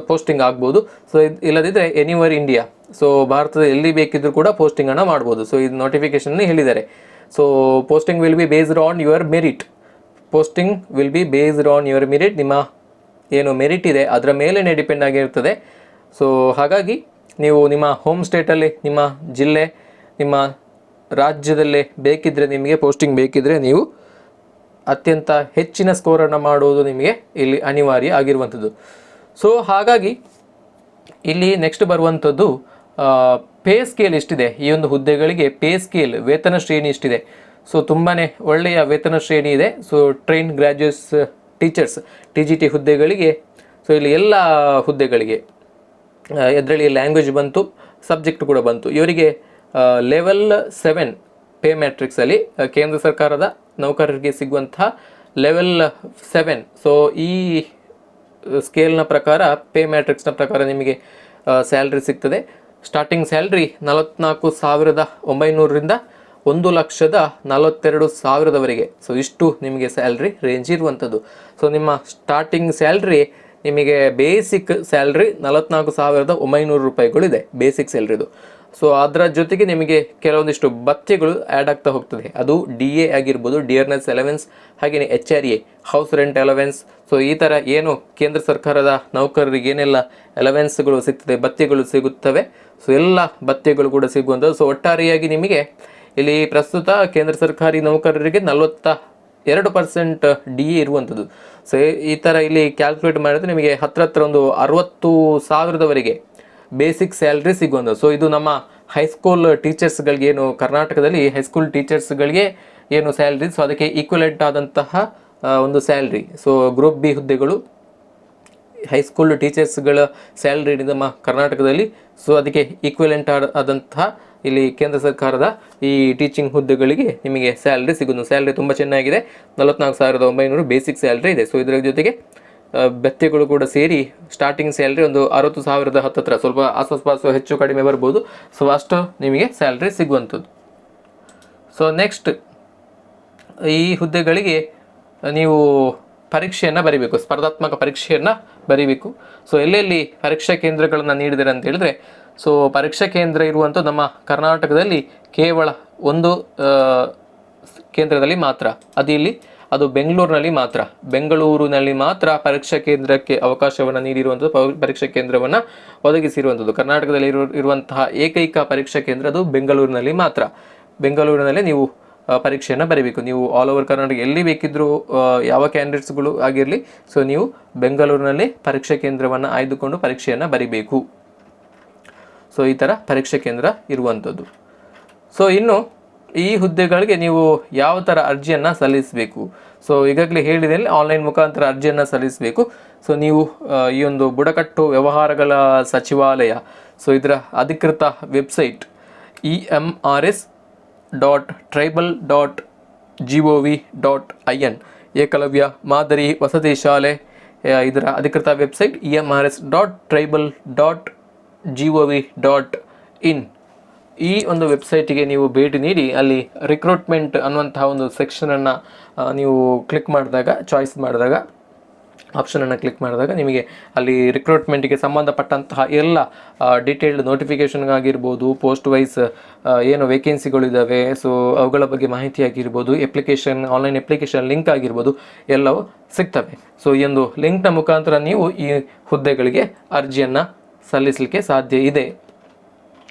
ಪೋಸ್ಟಿಂಗ್ ಆಗ್ಬೋದು. ಸೊ ಇಲ್ಲದಿದ್ದರೆ ಎನಿವರ್ ಇಂಡಿಯಾ, ಸೊ ಭಾರತದ ಎಲ್ಲಿ ಬೇಕಿದ್ದರೂ ಕೂಡ ಪೋಸ್ಟಿಂಗನ್ನು ಮಾಡ್ಬೋದು. ಸೊ ಇದು ನೋಟಿಫಿಕೇಷನ್ ಹೇಳಿದ್ದಾರೆ. So posting will be based on your merit. Posting will be based on your merit. ನಿಮ್ಮ ಏನು ಮೆರಿಟ್ ಇದೆ ಅದರ ಮೇಲೇ ಡಿಪೆಂಡ್ ಆಗಿರ್ತದೆ. ಸೊ ಹಾಗಾಗಿ ನೀವು ನಿಮ್ಮ ಹೋಮ್ ಸ್ಟೇಟಲ್ಲಿ, ನಿಮ್ಮ ಜಿಲ್ಲೆ, ನಿಮ್ಮ ರಾಜ್ಯದಲ್ಲೇ ಬೇಕಿದ್ದರೆ, ನಿಮಗೆ ಪೋಸ್ಟಿಂಗ್ ಬೇಕಿದ್ದರೆ ನೀವು ಅತ್ಯಂತ ಹೆಚ್ಚಿನ ಸ್ಕೋರನ್ನು ಮಾಡುವುದು ನಿಮಗೆ ಇಲ್ಲಿ ಅನಿವಾರ್ಯ ಆಗಿರುವಂಥದ್ದು. ಸೊ ಹಾಗಾಗಿ ಇಲ್ಲಿ ನೆಕ್ಸ್ಟ್ ಬರುವಂಥದ್ದು ಪೇ ಸ್ಕೇಲ್ ಎಷ್ಟಿದೆ. ಈ ಒಂದು ಹುದ್ದೆಗಳಿಗೆ ಪೇ ಸ್ಕೇಲ್, ವೇತನ ಶ್ರೇಣಿ ಎಷ್ಟಿದೆ. ಸೊ ತುಂಬಾ ಒಳ್ಳೆಯ ವೇತನ ಶ್ರೇಣಿ ಇದೆ. So train graduates teachers TGT ಹುದ್ದೆಗಳಿಗೆ, ಸೊ ಇಲ್ಲಿ ಎಲ್ಲ ಹುದ್ದೆಗಳಿಗೆ ಇದರಲ್ಲಿ ಲ್ಯಾಂಗ್ವೇಜ್ ಬಂತು, ಸಬ್ಜೆಕ್ಟ್ ಕೂಡ ಬಂತು. ಇವರಿಗೆ ಲೆವೆಲ್ 7 ಪೇ ಮ್ಯಾಟ್ರಿಕ್ಸಲ್ಲಿ ಕೇಂದ್ರ ಸರ್ಕಾರದ ನೌಕರರಿಗೆ ಸಿಗುವಂತಹ ಲೆವೆಲ್ 7. ಸೊ ಈ ಸ್ಕೇಲ್ನ ಪ್ರಕಾರ, ಪೇ ಮ್ಯಾಟ್ರಿಕ್ಸ್ನ ಪ್ರಕಾರ ನಿಮಗೆ ಸ್ಯಾಲ್ರಿ ಸಿಗ್ತದೆ. ಸ್ಟಾರ್ಟಿಂಗ್ ಸ್ಯಾಲ್ರಿ 44,900ರಿಂದ 1,42,000ವರೆಗೆ. ಸೊ ಇಷ್ಟು ನಿಮಗೆ ಸ್ಯಾಲ್ರಿ ರೇಂಜ್ ಇರುವಂಥದ್ದು. ಸೊ ನಿಮ್ಮ ಸ್ಟಾರ್ಟಿಂಗ್ ಸ್ಯಾಲ್ರಿ, ನಿಮಗೆ ಬೇಸಿಕ್ ಸ್ಯಾಲ್ರಿ 44,900 ರೂಪಾಯಿಗಳಿದೆ, ಬೇಸಿಕ್ ಸ್ಯಾಲ್ರಿದು. ಸೊ ಅದರ ಜೊತೆಗೆ ನಿಮಗೆ ಕೆಲವೊಂದಿಷ್ಟು ಭತ್ಯೆಗಳು ಆ್ಯಡ್ ಆಗ್ತಾ ಹೋಗ್ತದೆ. ಅದು DA ಆಗಿರ್ಬೋದು, ಡಿಯರ್ನೆಸ್ ಅಲವೆನ್ಸ್, ಹಾಗೆಯೇ HRA, house rent allowance. So ಈ ಥರ ಏನು ಕೇಂದ್ರ ಸರ್ಕಾರದ ನೌಕರರಿಗೆ ಏನೆಲ್ಲ ಅಲವೆನ್ಸ್ಗಳು ಸಿಗ್ತದೆ, ಭತ್ಯೆಗಳು ಸಿಗುತ್ತವೆ, ಸೊ ಎಲ್ಲ ಭತ್ಯೆಗಳು ಕೂಡ ಸಿಗುವಂಥದ್ದು. ಸೊ ಒಟ್ಟಾರೆಯಾಗಿ ನಿಮಗೆ ಇಲ್ಲಿ ಪ್ರಸ್ತುತ ಕೇಂದ್ರ ಸರ್ಕಾರಿ ನೌಕರರಿಗೆ 42% DA ಇರುವಂಥದ್ದು. ಸೊ ಈ ಥರ ಇಲ್ಲಿ ಕ್ಯಾಲ್ಕುಲೇಟ್ ಮಾಡಿದ್ರೆ ನಿಮಗೆ ಹತ್ರ ಒಂದು 60,000ವರೆಗೆ ಬೇಸಿಕ್ ಸ್ಯಾಲ್ರಿ ಸಿಗುವಂಥದ್ದು. ಸೊ ಇದು ನಮ್ಮ ಹೈಸ್ಕೂಲ್ ಟೀಚರ್ಸ್ಗಳಿಗೆ, ಏನು ಕರ್ನಾಟಕದಲ್ಲಿ ಹೈಸ್ಕೂಲ್ ಟೀಚರ್ಸ್ಗಳಿಗೆ ಏನು ಸ್ಯಾಲ್ರಿ, ಸೊ ಅದಕ್ಕೆ ಈಕ್ವಲೆಂಟ್ ಆದಂತಹ ಒಂದು ಸ್ಯಾಲ್ರಿ. ಸೊ ಗ್ರೂಪ್ B ಹುದ್ದೆಗಳು, ಹೈಸ್ಕೂಲ್ ಟೀಚರ್ಸ್ಗಳ ಸ್ಯಾಲ್ರಿ ನಮ್ಮ ಕರ್ನಾಟಕದಲ್ಲಿ, ಸೊ ಅದಕ್ಕೆ ಈಕ್ವಲೆಂಟ್ ಆದಂತಹ ಇಲ್ಲಿ ಕೇಂದ್ರ ಸರ್ಕಾರದ ಈ ಟೀಚಿಂಗ್ ಹುದ್ದೆಗಳಿಗೆ ನಿಮಗೆ ಸ್ಯಾಲ್ರಿ ಸಿಗೋದು. ಸ್ಯಾಲ್ರಿ ತುಂಬ ಚೆನ್ನಾಗಿದೆ, 44,900 ಬೇಸಿಕ್ ಸ್ಯಾಲ್ರಿ ಇದೆ. ಸೊ ಇದರ ಜೊತೆಗೆ ಭತ್ಯೆಗಳು ಕೂಡ ಸೇರಿ ಸ್ಟಾರ್ಟಿಂಗ್ ಸ್ಯಾಲ್ರಿ ಒಂದು 60,000 ಹತ್ತಿರ, ಸ್ವಲ್ಪ ಆಸುಪಾಸು ಹೆಚ್ಚು ಕಡಿಮೆ ಬರ್ಬೋದು. ಸೊ ಅಷ್ಟು ನಿಮಗೆ ಸ್ಯಾಲ್ರಿ ಸಿಗುವಂಥದ್ದು. ಸೊ ನೆಕ್ಸ್ಟ್, ಈ ಹುದ್ದೆಗಳಿಗೆ ನೀವು ಪರೀಕ್ಷೆಯನ್ನು ಬರೀಬೇಕು, ಸ್ಪರ್ಧಾತ್ಮಕ ಪರೀಕ್ಷೆಯನ್ನು ಬರೀಬೇಕು. ಸೊ ಎಲ್ಲೆಲ್ಲಿ ಪರೀಕ್ಷಾ ಕೇಂದ್ರಗಳನ್ನು ನೀಡಿದ್ದಾರೆ ಅಂತ ಹೇಳಿದ್ರೆ, ಸೊ ಪರೀಕ್ಷಾ ಕೇಂದ್ರ ಇರುವಂಥ ನಮ್ಮ ಕರ್ನಾಟಕದಲ್ಲಿ ಕೇವಲ ಒಂದು ಕೇಂದ್ರದಲ್ಲಿ ಮಾತ್ರ, ಅದು ಬೆಂಗಳೂರಿನಲ್ಲಿ ಮಾತ್ರ ಪರೀಕ್ಷಾ ಕೇಂದ್ರಕ್ಕೆ ಅವಕಾಶವನ್ನು ನೀಡಿರುವಂಥದ್ದು, ಪರೀಕ್ಷಾ ಕೇಂದ್ರವನ್ನು ಒದಗಿಸಿರುವಂಥದ್ದು. ಕರ್ನಾಟಕದಲ್ಲಿ ಇರುವಂತಹ ಏಕೈಕ ಪರೀಕ್ಷಾ ಕೇಂದ್ರ ಅದು ಬೆಂಗಳೂರಿನಲ್ಲಿ ಮಾತ್ರ. ಬೆಂಗಳೂರಿನಲ್ಲಿ ನೀವು ಪರೀಕ್ಷೆಯನ್ನು ಬರೀಬೇಕು. ನೀವು ಆಲ್ ಓವರ್ ಕರ್ನಾಟಕ ಎಲ್ಲಿ ಬೇಕಿದ್ದರೂ ಯಾವ ಕ್ಯಾಂಡಿಡೇಟ್ಸ್ಗಳು ಆಗಿರಲಿ, ಸೊ ನೀವು ಬೆಂಗಳೂರಿನಲ್ಲಿ ಪರೀಕ್ಷಾ ಕೇಂದ್ರವನ್ನು ಆಯ್ದುಕೊಂಡು ಪರೀಕ್ಷೆಯನ್ನು ಬರೀಬೇಕು. ಸೊ ಈ ಥರ ಪರೀಕ್ಷಾ ಕೇಂದ್ರ ಇರುವಂಥದ್ದು. ಸೊ ಇನ್ನು ಈ ಹುದ್ದೆಗಳಿಗೆ ನೀವು ಯಾವ ಥರ ಅರ್ಜಿಯನ್ನು ಸಲ್ಲಿಸಬೇಕು? ಸೊ ಈಗಾಗಲೇ ಹೇಳಿದೆ, ಆನ್ಲೈನ್ ಮುಖಾಂತರ ಅರ್ಜಿಯನ್ನು ಸಲ್ಲಿಸಬೇಕು. ಸೊ ನೀವು ಈ ಒಂದು ಬುಡಕಟ್ಟು ವ್ಯವಹಾರಗಳ ಸಚಿವಾಲಯ, ಸೊ ಇದರ ಅಧಿಕೃತ ವೆಬ್ಸೈಟ್ emrs.tribal.gov.in ಏಕಲವ್ಯ ಮಾದರಿ ವಸತಿ ಶಾಲೆ ಇದರ ಅಧಿಕೃತ ವೆಬ್ಸೈಟ್ emrs.tribal.gov.in ಈ ಒಂದು ವೆಬ್ಸೈಟಿಗೆ ನೀವು ಭೇಟಿ ನೀಡಿ ಅಲ್ಲಿ ರಿಕ್ರೂಟ್ಮೆಂಟ್ ಅನ್ನುವಂತಹ ಒಂದು ಸೆಕ್ಷನನ್ನು ನೀವು ಕ್ಲಿಕ್ ಮಾಡಿದಾಗ, ಚಾಯ್ಸ್ ಮಾಡಿದಾಗ, ಆಪ್ಷನನ್ನು ಕ್ಲಿಕ್ ಮಾಡಿದಾಗ ನಿಮಗೆ ಅಲ್ಲಿ ರಿಕ್ರೂಟ್ಮೆಂಟಿಗೆ ಸಂಬಂಧಪಟ್ಟಂತಹ ಎಲ್ಲ ಡೀಟೇಲ್ಡ್ ನೋಟಿಫಿಕೇಷನ್ಗಾಗಿರ್ಬೋದು, ಪೋಸ್ಟ್ ವೈಸ್ ಏನು ವೇಕೆನ್ಸಿಗಳಿದ್ದಾವೆ, ಸೊ ಅವುಗಳ ಬಗ್ಗೆ ಮಾಹಿತಿ ಆಗಿರ್ಬೋದು, ಆನ್ಲೈನ್ ಅಪ್ಲಿಕೇಶನ್ ಲಿಂಕ್ ಆಗಿರ್ಬೋದು, ಎಲ್ಲವೂ ಸಿಗ್ತವೆ. ಸೊ ಈ ಒಂದು ಲಿಂಕ್ನ ಮುಖಾಂತರ ನೀವು ಈ ಹುದ್ದೆಗಳಿಗೆ ಅರ್ಜಿಯನ್ನು ಸಲ್ಲಿಸಲಿಕ್ಕೆ ಸಾಧ್ಯ ಇದೆ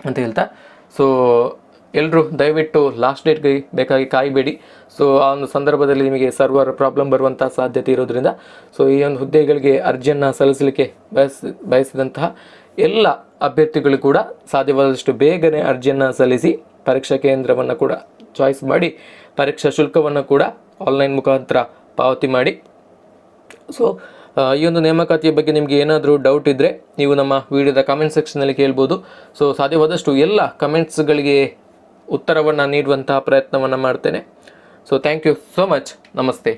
ಅಂತ ಹೇಳ್ತಾ, ಸೊ ಎಲ್ಲರೂ ದಯವಿಟ್ಟು ಲಾಸ್ಟ್ ಡೇಟ್ಗೆ ಬೇಕಾಗಿ ಕಾಯಬೇಡಿ. ಸೊ ಆ ಒಂದು ಸಂದರ್ಭದಲ್ಲಿ ನಿಮಗೆ ಸರ್ವರ್ ಪ್ರಾಬ್ಲಮ್ ಬರುವಂಥ ಸಾಧ್ಯತೆ ಇರೋದ್ರಿಂದ, ಸೊ ಈ ಒಂದು ಹುದ್ದೆಗಳಿಗೆ ಅರ್ಜಿಯನ್ನು ಸಲ್ಲಿಸಲಿಕ್ಕೆ ಬಯಸಿದಂತಹ ಎಲ್ಲ ಅಭ್ಯರ್ಥಿಗಳು ಕೂಡ ಸಾಧ್ಯವಾದಷ್ಟು ಬೇಗನೆ ಅರ್ಜಿಯನ್ನು ಸಲ್ಲಿಸಿ ಪರೀಕ್ಷಾ ಕೇಂದ್ರವನ್ನು ಕೂಡ ಚಾಯ್ಸ್ ಮಾಡಿ ಪರೀಕ್ಷಾ ಶುಲ್ಕವನ್ನು ಕೂಡ ಆನ್ಲೈನ್ ಮುಖಾಂತರ ಪಾವತಿ ಮಾಡಿ. ಸೊ ಈ ಒಂದು ನೇಮಕಾತಿಯ ಬಗ್ಗೆ ನಿಮಗೆ ಏನಾದರೂ ಡೌಟ್ ಇದ್ದರೆ ನೀವು ನಮ್ಮ ವಿಡಿಯೋದ ಕಮೆಂಟ್ ಸೆಕ್ಷನಲ್ಲಿ ಕೇಳ್ಬೋದು. ಸೊ ಸಾಧ್ಯವಾದಷ್ಟು ಎಲ್ಲ ಕಮೆಂಟ್ಸ್ಗಳಿಗೆ ಉತ್ತರವನ್ನು ನೀಡುವಂತಹ ಪ್ರಯತ್ನವನ್ನು ಮಾಡ್ತೇನೆ. So thank you so much. ನಮಸ್ತೆ.